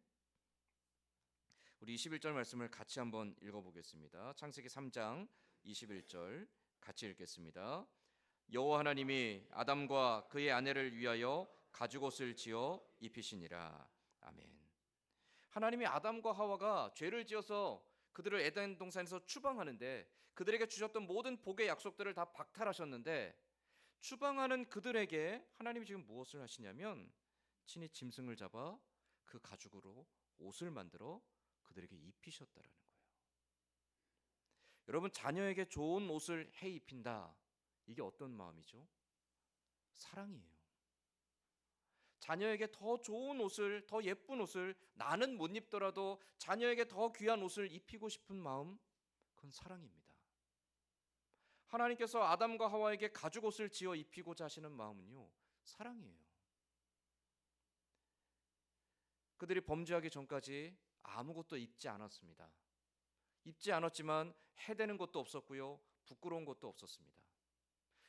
우리 21절 말씀을 같이 한번 읽어보겠습니다. 창세기 3장 21절 같이 읽겠습니다. 여호와 하나님이 아담과 그의 아내를 위하여 가죽옷을 지어 입히시니라. 아멘. 하나님이 아담과 하와가 죄를 지어서 그들을 에덴 동산에서 추방하는데 그들에게 주셨던 모든 복의 약속들을 다 박탈하셨는데, 추방하는 그들에게 하나님이 지금 무엇을 하시냐면 친히 짐승을 잡아 그 가죽으로 옷을 만들어 그들에게 입히셨다라는 거예요. 여러분, 자녀에게 좋은 옷을 해 입힌다. 이게 어떤 마음이죠? 사랑이에요. 자녀에게 더 좋은 옷을, 더 예쁜 옷을 나는 못 입더라도 자녀에게 더 귀한 옷을 입히고 싶은 마음, 그건 사랑입니다. 하나님께서 아담과 하와에게 가죽옷을 지어 입히고자 하시는 마음은요, 사랑이에요. 그들이 범죄하기 전까지 아무것도 입지 않았습니다. 입지 않았지만 해대는 것도 없었고요, 부끄러운 것도 없었습니다.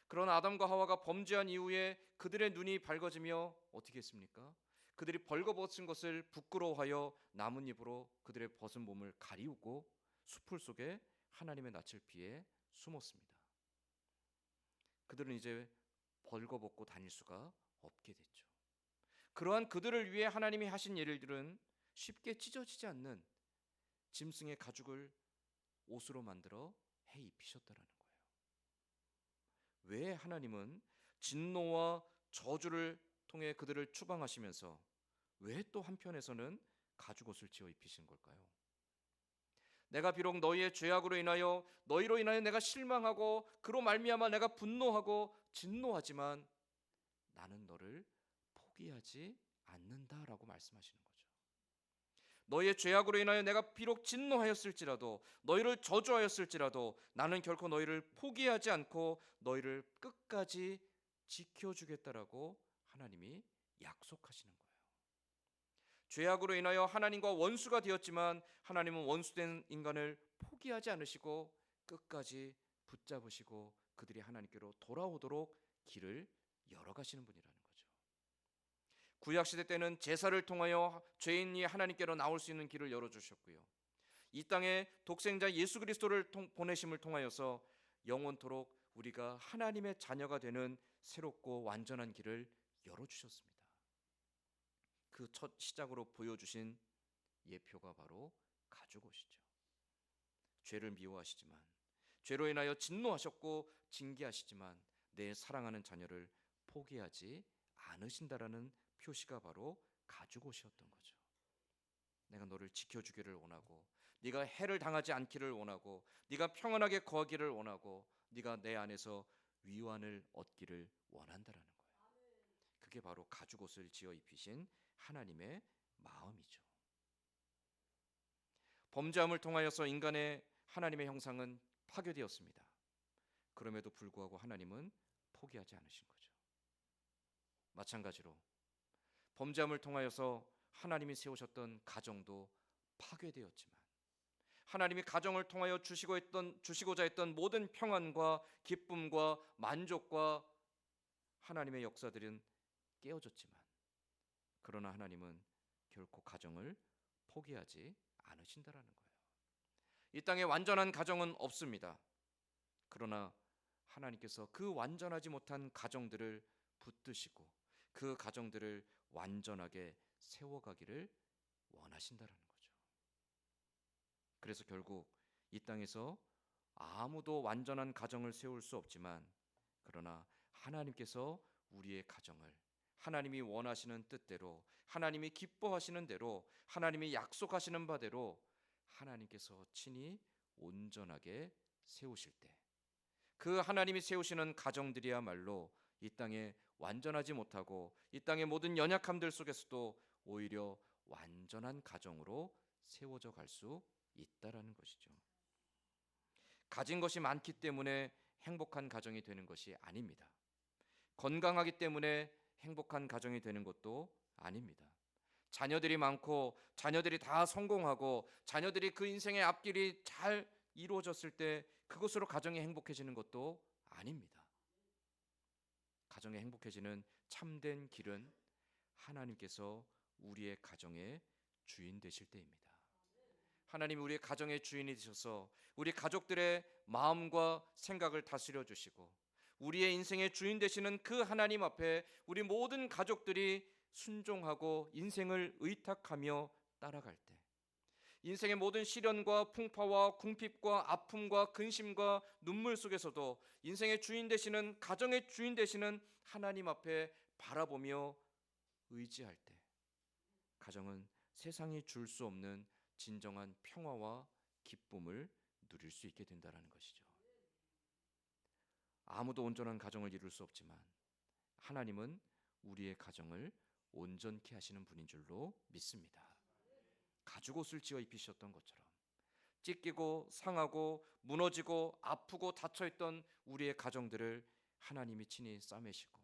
그러나 아담과 하와가 범죄한 이후에 그들의 눈이 밝아지며 어떻게 했습니까? 그들이 벌거벗은 것을 부끄러워하여 나뭇잎으로 그들의 벗은 몸을 가리우고 수풀 속에 하나님의 낯을 피해 숨었습니다. 그들은 이제 벌거벗고 다닐 수가 없게 됐죠. 그러한 그들을 위해 하나님이 하신 일들은 쉽게 찢어지지 않는 짐승의 가죽을 옷으로 만들어 해 입히셨다라는 거예요. 왜 하나님은 진노와 저주를 통해 그들을 추방하시면서 왜 또 한편에서는 가죽옷을 지어 입히신 걸까요? 내가 비록 너희의 죄악으로 인하여 너희로 인하여 내가 실망하고 그로 말미암아 내가 분노하고 진노하지만 나는 너를 포기하지 않는다라고 말씀하시는 거죠. 너희의 죄악으로 인하여 내가 비록 진노하였을지라도 너희를 저주하였을지라도 나는 결코 너희를 포기하지 않고 너희를 끝까지 지켜주겠다라고 하나님이 약속하시는 거예요. 죄악으로 인하여 하나님과 원수가 되었지만 하나님은 원수된 인간을 포기하지 않으시고 끝까지 붙잡으시고 그들이 하나님께로 돌아오도록 길을 열어가시는 분이라는 거죠. 구약시대 때는 제사를 통하여 죄인이 하나님께로 나올 수 있는 길을 열어주셨고요, 이 땅에 독생자 예수 그리스도를 보내심을 통하여서 영원토록 우리가 하나님의 자녀가 되는 새롭고 완전한 길을 열어주셨습니다. 그 첫 시작으로 보여주신 예표가 바로 가죽옷이죠. 죄를 미워하시지만, 죄로 인하여 진노하셨고 징계하시지만 내 사랑하는 자녀를 포기하지 않으신다라는 표시가 바로 가죽옷이었던 거죠. 내가 너를 지켜주기를 원하고, 네가 해를 당하지 않기를 원하고, 네가 평안하게 거하기를 원하고, 네가 내 안에서 위안을 얻기를 원한다라는 거예요. 그게 바로 가죽옷을 지어 입히신 하나님의 마음이죠. 범죄함을 통하여서 인간의 하나님의 형상은 파괴되었습니다. 그럼에도 불구하고 하나님은 포기하지 않으신 거죠. 마찬가지로 범죄함을 통하여서 하나님이 세우셨던 가정도 파괴되었지만 하나님이 가정을 통하여 주시고자 했던 모든 평안과 기쁨과 만족과 하나님의 역사들은 깨어졌지만 그러나 하나님은 결코 가정을 포기하지 않으신다라는 거예요. 이 땅에 완전한 가정은 없습니다. 그러나 하나님께서 그 완전하지 못한 가정들을 붙드시고 그 가정들을 완전하게 세워가기를 원하신다라는 거죠. 그래서 결국 이 땅에서 아무도 완전한 가정을 세울 수 없지만 그러나 하나님께서 우리의 가정을 하나님이 원하시는 뜻대로 하나님이 기뻐하시는 대로 하나님이 약속하시는 바대로 하나님께서 친히 온전하게 세우실 때 그 하나님이 세우시는 가정들이야말로 이 땅에 완전하지 못하고 이 땅의 모든 연약함들 속에서도 오히려 완전한 가정으로 세워져 갈 수 있다라는 것이죠. 가진 것이 많기 때문에 행복한 가정이 되는 것이 아닙니다. 건강하기 때문에 행복한 가정이 되는 것도 아닙니다. 자녀들이 많고 자녀들이 다 성공하고 자녀들이 그 인생의 앞길이 잘 이루어졌을 때 그것으로 가정이 행복해지는 것도 아닙니다. 가정이 행복해지는 참된 길은 하나님께서 우리의 가정의 주인 되실 때입니다. 하나님이 우리의 가정의 주인이 되셔서 우리 가족들의 마음과 생각을 다스려 주시고 우리의 인생의 주인 되시는 그 하나님 앞에 우리 모든 가족들이 순종하고 인생을 의탁하며 따라갈 때 인생의 모든 시련과 풍파와 궁핍과 아픔과 근심과 눈물 속에서도 인생의 주인 되시는 가정의 주인 되시는 하나님 앞에 바라보며 의지할 때 가정은 세상이 줄 수 없는 진정한 평화와 기쁨을 누릴 수 있게 된다는 것이죠. 아무도 온전한 가정을 이룰 수 없지만 하나님은 우리의 가정을 온전케 하시는 분인 줄로 믿습니다. 가죽옷을 지어 입히셨던 것처럼 찢기고 상하고 무너지고 아프고 닫혀있던 우리의 가정들을 하나님이 친히 싸매시고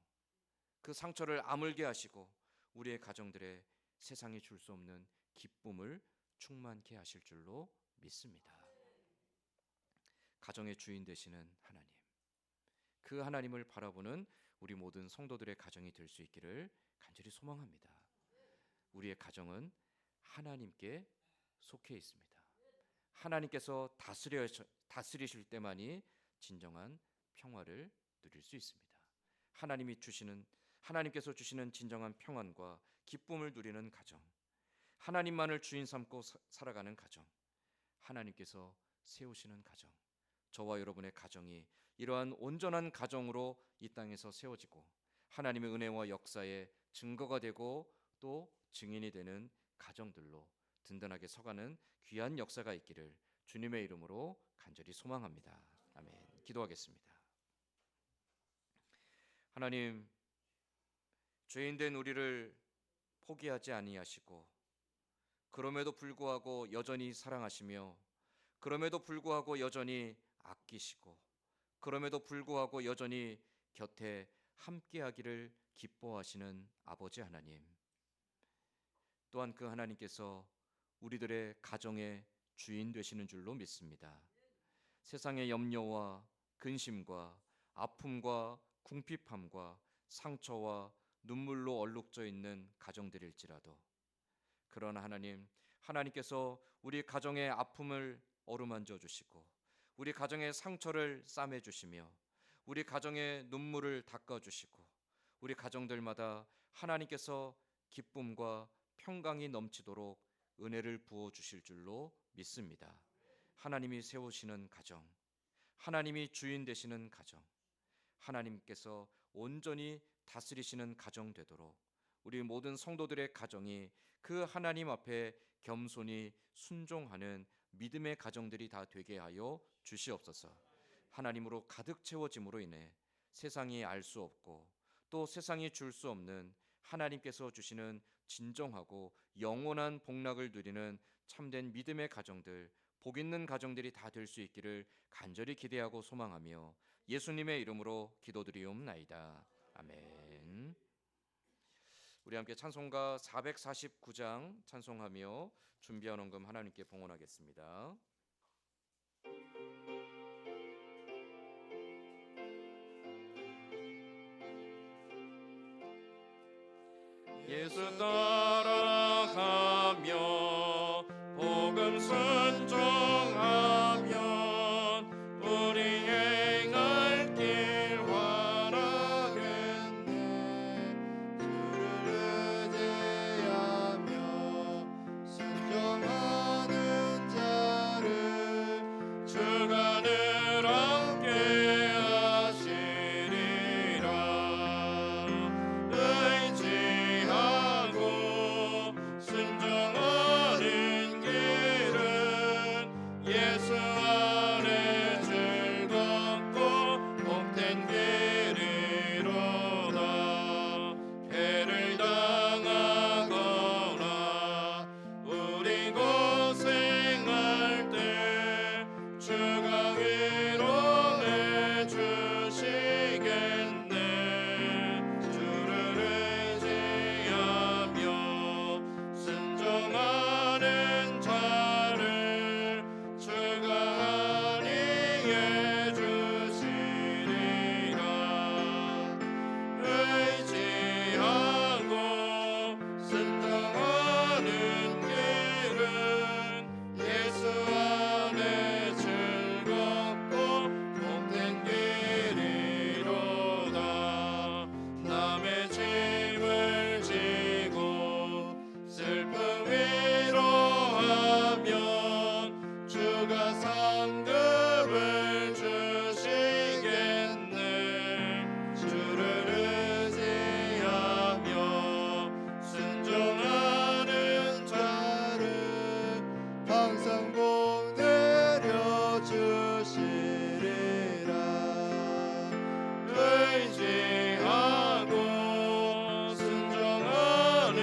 그 상처를 아물게 하시고 우리의 가정들에 세상이 줄 수 없는 기쁨을 충만케 하실 줄로 믿습니다. 가정의 주인 되시는 하나님, 그 하나님을 바라보는 우리 모든 성도들의 가정이 될 수 있기를 간절히 소망합니다. 우리의 가정은 하나님께 속해 있습니다. 하나님께서 다스리실 때만이 진정한 평화를 누릴 수 있습니다. 하나님께서 주시는 진정한 평안과 기쁨을 누리는 가정, 하나님만을 주인 삼고 살아가는 가정, 하나님께서 세우시는 가정, 저와 여러분의 가정이 이러한 온전한 가정으로 이 땅에서 세워지고 하나님의 은혜와 역사의 증거가 되고 또 증인이 되는 가정들로 든든하게 서가는 귀한 역사가 있기를 주님의 이름으로 간절히 소망합니다. 아멘. 기도하겠습니다. 하나님, 죄인된 우리를 포기하지 아니하시고 그럼에도 불구하고 여전히 사랑하시며 그럼에도 불구하고 여전히 아끼시고 그럼에도 불구하고 여전히 곁에 함께하기를 기뻐하시는 아버지 하나님, 또한 그 하나님께서 우리들의 가정의 주인 되시는 줄로 믿습니다. 세상의 염려와 근심과 아픔과 궁핍함과 상처와 눈물로 얼룩져 있는 가정들일지라도 그러나 하나님께서 우리 가정의 아픔을 어루만져 주시고 우리 가정의 상처를 싸매 주시며 우리 가정의 눈물을 닦아 주시고 우리 가정들마다 하나님께서 기쁨과 평강이 넘치도록 은혜를 부어 주실 줄로 믿습니다. 하나님이 세우시는 가정, 하나님이 주인 되시는 가정, 하나님께서 온전히 다스리시는 가정 되도록 우리 모든 성도들의 가정이 그 하나님 앞에 겸손히 순종하는 믿음의 가정들이 다 되게 하여 주시옵소서. 하나님으로 가득 채워짐으로 인해 세상이 알 수 없고 또 세상이 줄 수 없는 하나님께서 주시는 진정하고 영원한 복락을 누리는 참된 믿음의 가정들, 복 있는 가정들이 다 될 수 있기를 간절히 기대하고 소망하며 예수님의 이름으로 기도드리옵나이다. 아멘. 우리 함께 찬송가 449장 찬송하며 준비한 헌금 하나님께 봉헌하겠습니다. 예수 따라가며 복음 순종하면 우리 행할 길 환하겠네. 주를 의지하며 순종하는 자를 주가 늘 함께 하시리라. 의지하고 순종하는 길은 예수 안에 즐겁고 복된 길이로다. 해를 당하거나 우리 고생할 때 주가 위로해 주시겠네. 주를 의지하며 순종하는 자를 주가 안위해 주시리라. 의지하고 순종하는 길은 예수 안에 즐겁고 복된 길이로다. 남의 짐을 지고 슬픔 위로하면 주가 상급을 주시겠네. 주를 의지하며 순종하는 자를 항상 복 내려 주시리라. 의지하고 순종하는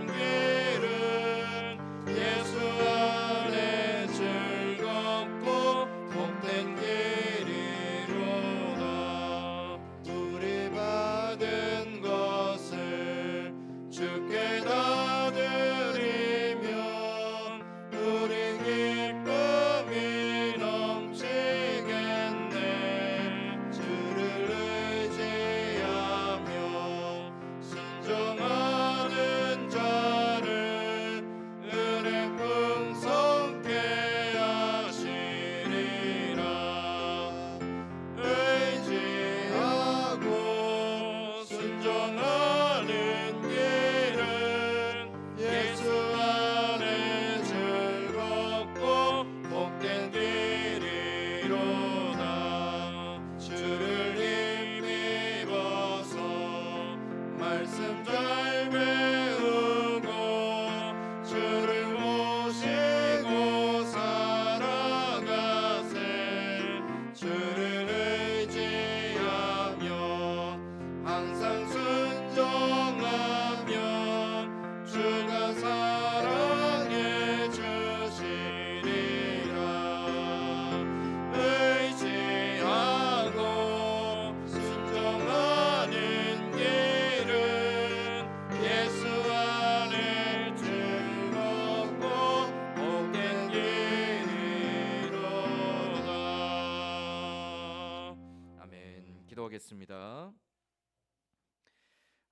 길은 예수 안에 즐겁고 복된 길이로다. 우리 받은 것을 주께 다 드리면 우리 기쁨이 넘치겠네. 주를 의지하며 순종하는 자를 은혜 풍성케 하시리라. 의지하고 순종하는 길은 예수 안에 즐겁고 복된 길이로다. 주를 힘입어서 말씀 잘 배우고 주를 모시고 살아가세. 주를 의지하며 항상 순종하면 주가 사랑해 주시리라. 의지하고 순종하는 길은 예수 안에 즐겁고 복된 길이로다. 아멘. 기도하겠습니다.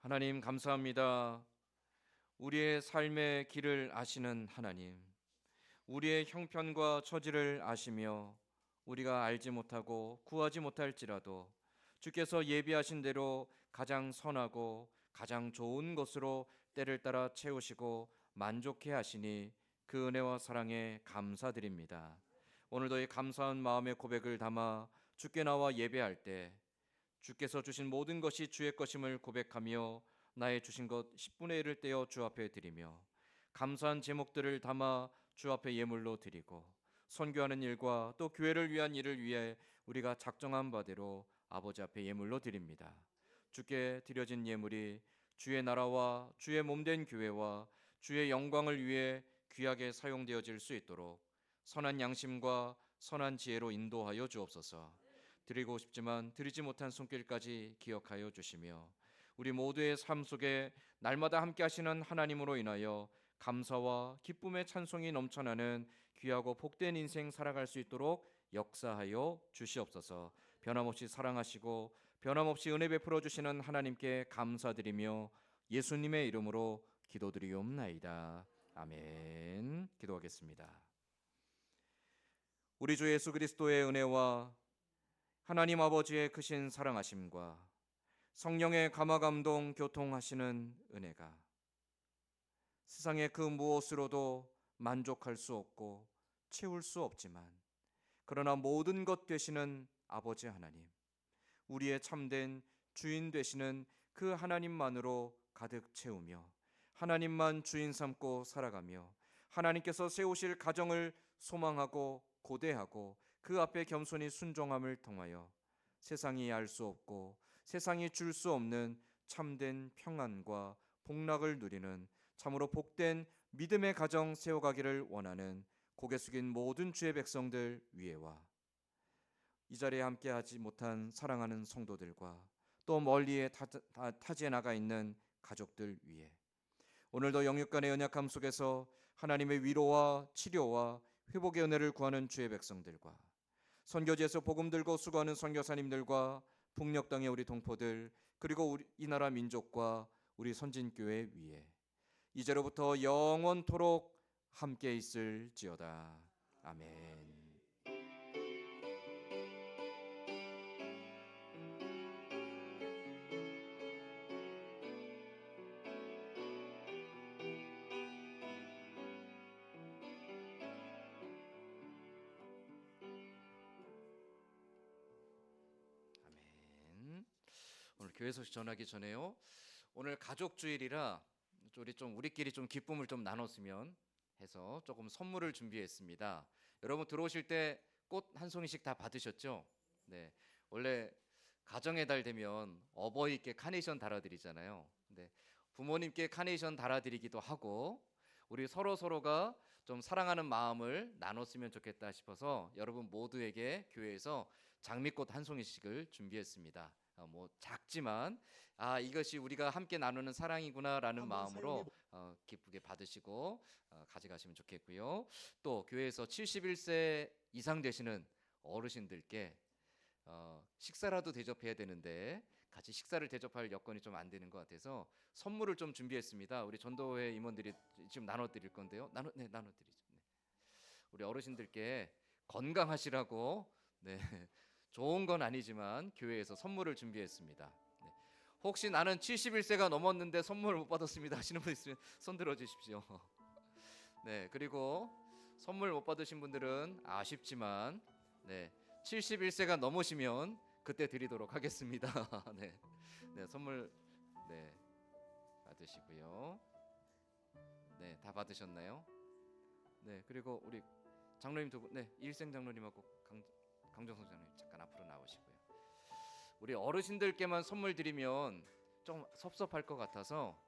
하나님 감사합니다. 우리의 삶의 길을 아시는 하나님, 우리의 형편과 처지를 아시며 우리가 알지 못하고 구하지 못할지라도 주께서 예비하신 대로 가장 선하고 가장 좋은 것으로 때를 따라 채우시고 만족해 하시니 그 은혜와 사랑에 감사드립니다. 오늘도 이 감사한 마음의 고백을 담아 주께 나와 예배할 때 주께서 주신 모든 것이 주의 것임을 고백하며 나의 주신 것 10분의 1을 떼어 주 앞에 드리며 감사한 제목들을 담아 주 앞에 예물로 드리고 선교하는 일과 또 교회를 위한 일을 위해 우리가 작정한 바대로 아버지 앞에 예물로 드립니다. 주께 드려진 예물이 주의 나라와 주의 몸된 교회와 주의 영광을 위해 귀하게 사용되어질 수 있도록 선한 양심과 선한 지혜로 인도하여 주옵소서. 드리고 싶지만 드리지 못한 손길까지 기억하여 주시며 우리 모두의 삶 속에 날마다 함께 하시는 하나님으로 인하여 감사와 기쁨의 찬송이 넘쳐나는 귀하고 복된 인생 살아갈 수 있도록 역사하여 주시옵소서. 변함없이 사랑하시고 변함없이 은혜 베풀어 주시는 하나님께 감사드리며 예수님의 이름으로 기도드리옵나이다. 아멘. 기도하겠습니다. 우리 주 예수 그리스도의 은혜와 하나님 아버지의 크신 사랑하심과 성령의 감화감동 교통하시는 은혜가 세상의 그 무엇으로도 만족할 수 없고 채울 수 없지만 그러나 모든 것 되시는 아버지 하나님, 우리의 참된 주인 되시는 그 하나님만으로 가득 채우며 하나님만 주인 삼고 살아가며 하나님께서 세우실 가정을 소망하고 고대하고 그 앞에 겸손히 순종함을 통하여 세상이 알 수 없고 세상이 줄 수 없는 참된 평안과 복락을 누리는 참으로 복된 믿음의 가정 세워가기를 원하는 고개 숙인 모든 주의 백성들 위에와 이 자리에 함께하지 못한 사랑하는 성도들과 또 멀리에 타지에 나가 있는 가족들 위에 오늘도 영육간의 연약함 속에서 하나님의 위로와 치료와 회복의 은혜를 구하는 주의 백성들과 선교지에서 복음 들고 수고하는 선교사님들과 북녘 땅의 우리 동포들 그리고 이 나라 민족과 우리 선진교회 위에 이제로부터 영원토록 함께 있을지어다. 아멘. 오늘 교회 소식 전하기 전에요. 오늘 가족 주일이라 우리끼리 좀 기쁨을 좀 나눴으면 해서 조금 선물을 준비했습니다. 여러분 들어오실 때 꽃 한 송이씩 다 받으셨죠? 네. 원래 가정의 달 되면 어버이께 카네이션 달아드리잖아요. 근데 부모님께 카네이션 달아드리기도 하고 우리 서로가 좀 사랑하는 마음을 나눴으면 좋겠다 싶어서 여러분 모두에게 교회에서 장미꽃 한 송이씩을 준비했습니다. 뭐 작지만 이것이 우리가 함께 나누는 사랑이구나라는 마음으로 기쁘게 받으시고 가져가시면 좋겠고요. 또 교회에서 71세 이상 되시는 어르신들께 식사라도 대접해야 되는데 같이 식사를 대접할 여건이 좀 안 되는 것 같아서 선물을 좀 준비했습니다. 우리 전도회 임원들이 지금 나눠드릴 건데요. 나눠드리죠. 네. 우리 어르신들께 건강하시라고 좋은 건 아니지만 교회에서 선물을 준비했습니다. 혹시 나는 71세가 넘었는데 선물을 못 받았습니다 하시는 분 있으면 손 들어 주십시오. 네, 그리고 선물 못 받으신 분들은 아쉽지만 71세가 넘으시면 그때 드리도록 하겠습니다. 네, 선물 받으시고요. 네, 다 받으셨나요? 네, 그리고 우리 장로님 두 분, 일생 장로님하고 강정성 장로님 잠깐 앞으로 나오시고요. 우리 어르신들께만 선물 드리면 좀 섭섭할 것 같아서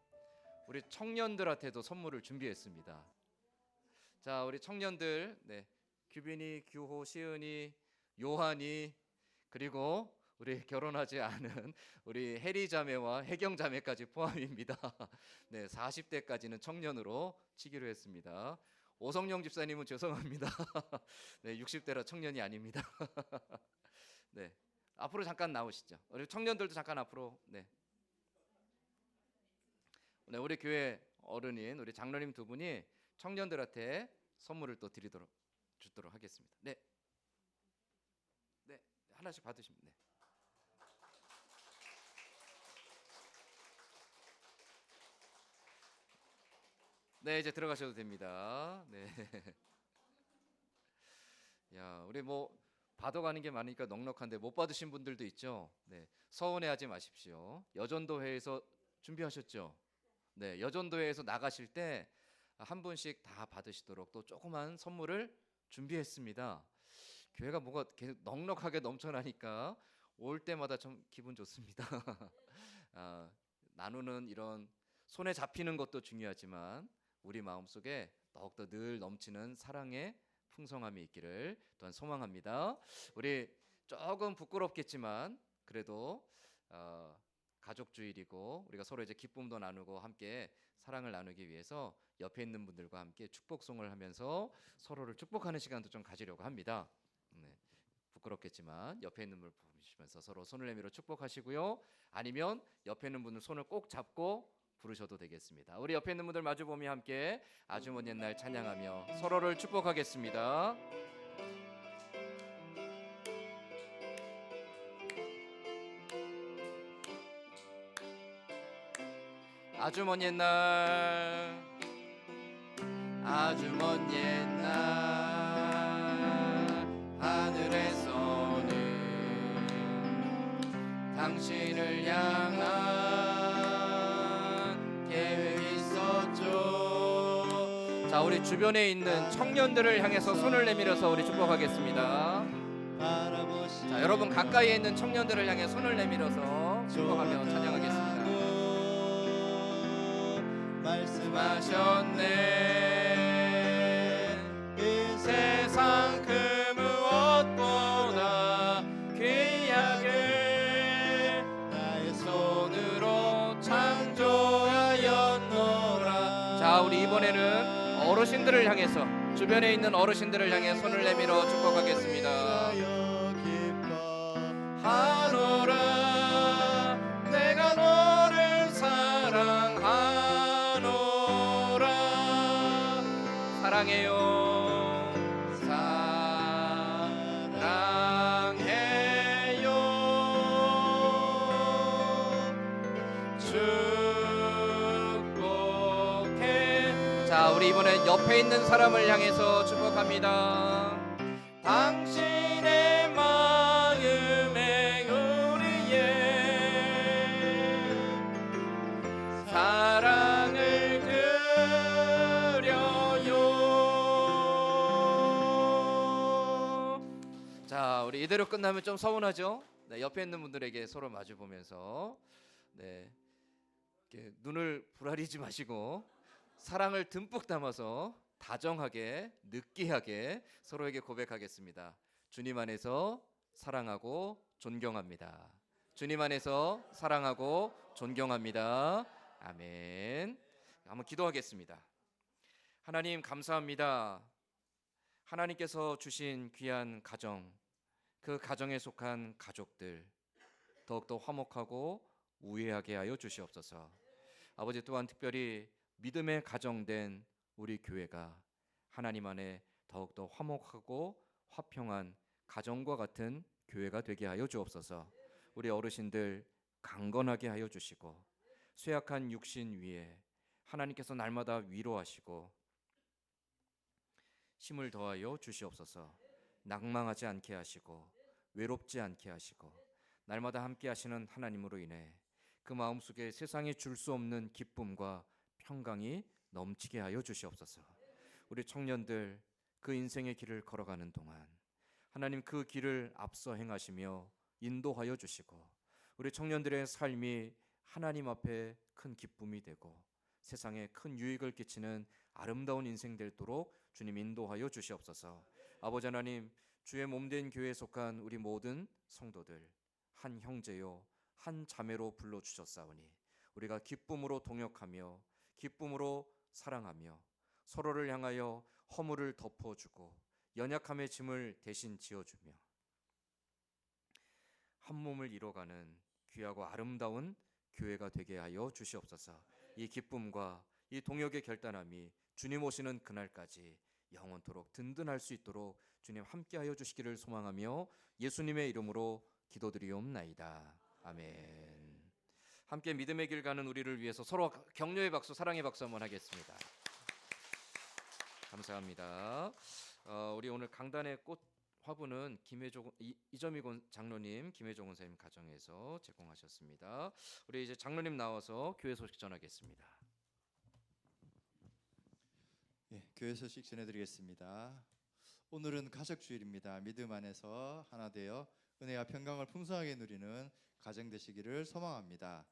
우리 청년들한테도 선물을 준비했습니다. 자, 우리 청년들, 규빈이, 규호, 시은이, 요한이 그리고 우리 결혼하지 않은 우리 해리 자매와 혜경 자매까지 포함입니다. 40대까지는 청년으로 치기로 했습니다. 오성영 집사님은 죄송합니다. 60대라 청년이 아닙니다. 앞으로 잠깐 나오시죠. 우리 청년들도 잠깐 앞으로. 우리 교회 어른인 우리 장로님 두 분이 청년들한테 선물을 또 주도록 하겠습니다. 네, 하나씩 받으시면 돼. 이제 들어가셔도 됩니다. 야, 우리 받아가는 게 많으니까 넉넉한데 못 받으신 분들도 있죠. 서운해하지 마십시오. 여전도회에서 준비하셨죠? 여전도회에서 나가실 때 한 분씩 다 받으시도록 또 조그만 선물을 준비했습니다. 교회가 뭐가 계속 넉넉하게 넘쳐나니까 올 때마다 참 기분 좋습니다. 나누는 이런 손에 잡히는 것도 중요하지만 우리 마음속에 더욱더 늘 넘치는 사랑의 풍성함이 있기를 또한 소망합니다. 우리 조금 부끄럽겠지만 그래도 가족 주일이고 우리가 서로 이제 기쁨도 나누고 함께 사랑을 나누기 위해서 옆에 있는 분들과 함께 축복송을 하면서 서로를 축복하는 시간도 좀 가지려고 합니다. 네. 부끄럽겠지만 옆에 있는 분을 보시면서 서로 손을 내밀어 축복하시고요. 아니면 옆에 있는 분을 손을 꼭 잡고 부르셔도 되겠습니다. 우리 옆에 있는 분들 마주 보며 함께 아주 먼 옛날 찬양하며 서로를 축복하겠습니다. 아주 먼 옛날 아주 먼 옛날 하늘에서는 당신을 향한 계획이 있었죠. 자, 우리 주변에 있는 청년들을 향해서 손을 내밀어서 우리 축복하겠습니다. 자, 여러분 가까이에 있는 청년들을 향해 손을 내밀어서 축복하며 찬양하겠습니다. 말씀하셨네 이 세상 그 무엇보다 귀하게 나의 손으로 창조하였노라. 자, 우리 이번에는 어르신들을 향해서 주변에 있는 어르신들을 향해 손을 내밀어 축복하겠습니다. 하노라 내가 너를 사랑하노라. 사랑해요 사랑해요 축복해. 자, 우리 이번엔 옆에 있는 사람을 향해서 축복합니다. 당신의 마음에 우리의 사랑을 드려요. 자, 우리 이대로 끝나면 좀 서운하죠? 네, 옆에 있는 분들에게 서로 마주 보면서 네, 이렇게 눈을 부라리지 마시고 사랑을 듬뿍 담아서 다정하게 느끼하게 서로에게 고백하겠습니다. 주님 안에서 사랑하고 존경합니다. 주님 안에서 사랑하고 존경합니다. 아멘. 한번 기도하겠습니다. 하나님 감사합니다. 하나님께서 주신 귀한 가정, 그 가정에 속한 가족들 더욱더 화목하고 우애하게 하여 주시옵소서. 아버지, 또한 특별히 믿음에 가정된 우리 교회가 하나님 안에 더욱더 화목하고 화평한 가정과 같은 교회가 되게 하여 주옵소서. 우리 어르신들 강건하게 하여 주시고 쇠약한 육신 위에 하나님께서 날마다 위로하시고 힘을 더하여 주시옵소서. 낭망하지 않게 하시고 외롭지 않게 하시고 날마다 함께 하시는 하나님으로 인해 그 마음속에 세상에 줄 수 없는 기쁨과 평강이 넘치게 하여 주시옵소서. 우리 청년들 그 인생의 길을 걸어가는 동안 하나님 그 길을 앞서 행하시며 인도하여 주시고 우리 청년들의 삶이 하나님 앞에 큰 기쁨이 되고 세상에 큰 유익을 끼치는 아름다운 인생 되도록 주님 인도하여 주시옵소서. 아버지 하나님, 주의 몸된 교회에 속한 우리 모든 성도들 한 형제요 한 자매로 불러주셨사오니 우리가 기쁨으로 동역하며 기쁨으로 사랑하며 서로를 향하여 허물을 덮어주고 연약함의 짐을 대신 지어주며 한 몸을 이뤄가는 귀하고 아름다운 교회가 되게 하여 주시옵소서. 이 기쁨과 이 동역의 결단함이 주님 오시는 그날까지 영원토록 든든할 수 있도록 주님 함께하여 주시기를 소망하며 예수님의 이름으로 기도드리옵나이다. 아멘. 함께 믿음의 길 가는 우리를 위해서 서로 격려의 박수, 사랑의 박수 한번 하겠습니다. 감사합니다. 우리 오늘 강단의 꽃 화분은 이점희 장로님, 김혜종 원사님 가정에서 제공하셨습니다. 우리 이제 장로님 나와서 교회 소식 전하겠습니다. 예, 교회 소식 전해드리겠습니다. 오늘은 가족 주일입니다. 믿음 안에서 하나 되어 은혜와 평강을 풍성하게 누리는 가정 되시기를 소망합니다.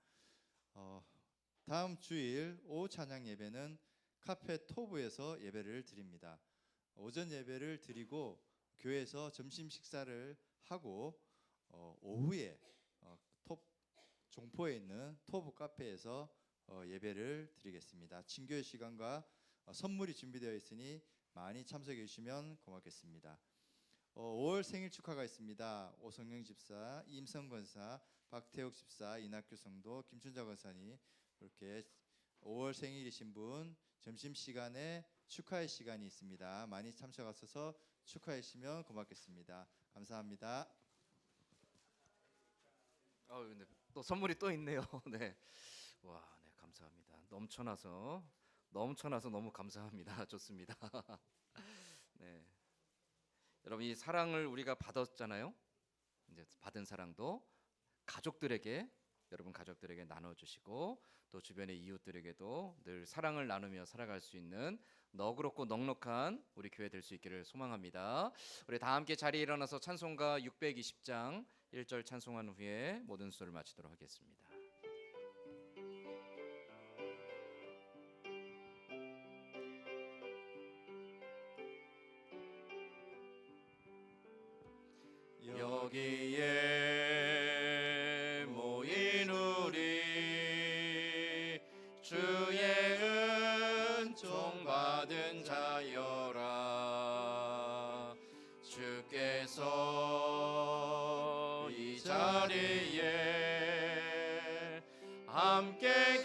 다음 주일 오후 찬양 예배는 카페 토브에서 예배를 드립니다. 오전 예배를 드리고 교회에서 점심 식사를 하고 오후에 종포에 있는 토브 카페에서 예배를 드리겠습니다. 친교의 시간과 선물이 준비되어 있으니 많이 참석해 주시면 고맙겠습니다. 5월 생일 축하가 있습니다. 오성영 집사, 임성 권사, 박태욱 집사, 이낙규 성도, 김춘자 권사님 이렇게 5월 생일이신 분 점심시간에 축하의 시간이 있습니다. 많이 참석하셔서 축하해 주시면 고맙겠습니다. 감사합니다. 근데 또 선물이 또 있네요. 네. 와, 네, 감사합니다. 넘쳐나서 너무 감사합니다. 좋습니다. 네. 여러분, 이 사랑을 우리가 받았잖아요. 이제 받은 사랑도 여러분 가족들에게 나눠주시고 또 주변의 이웃들에게도 늘 사랑을 나누며 살아갈 수 있는 너그럽고 넉넉한 우리 교회 될 수 있기를 소망합니다. 우리 다 함께 자리에 일어나서 찬송가 620장 1절 찬송한 후에 모든 수를 마치도록 하겠습니다. 여기에 모인 우리 주의 은총 받은 자여라. 주께서 이 자리에 함께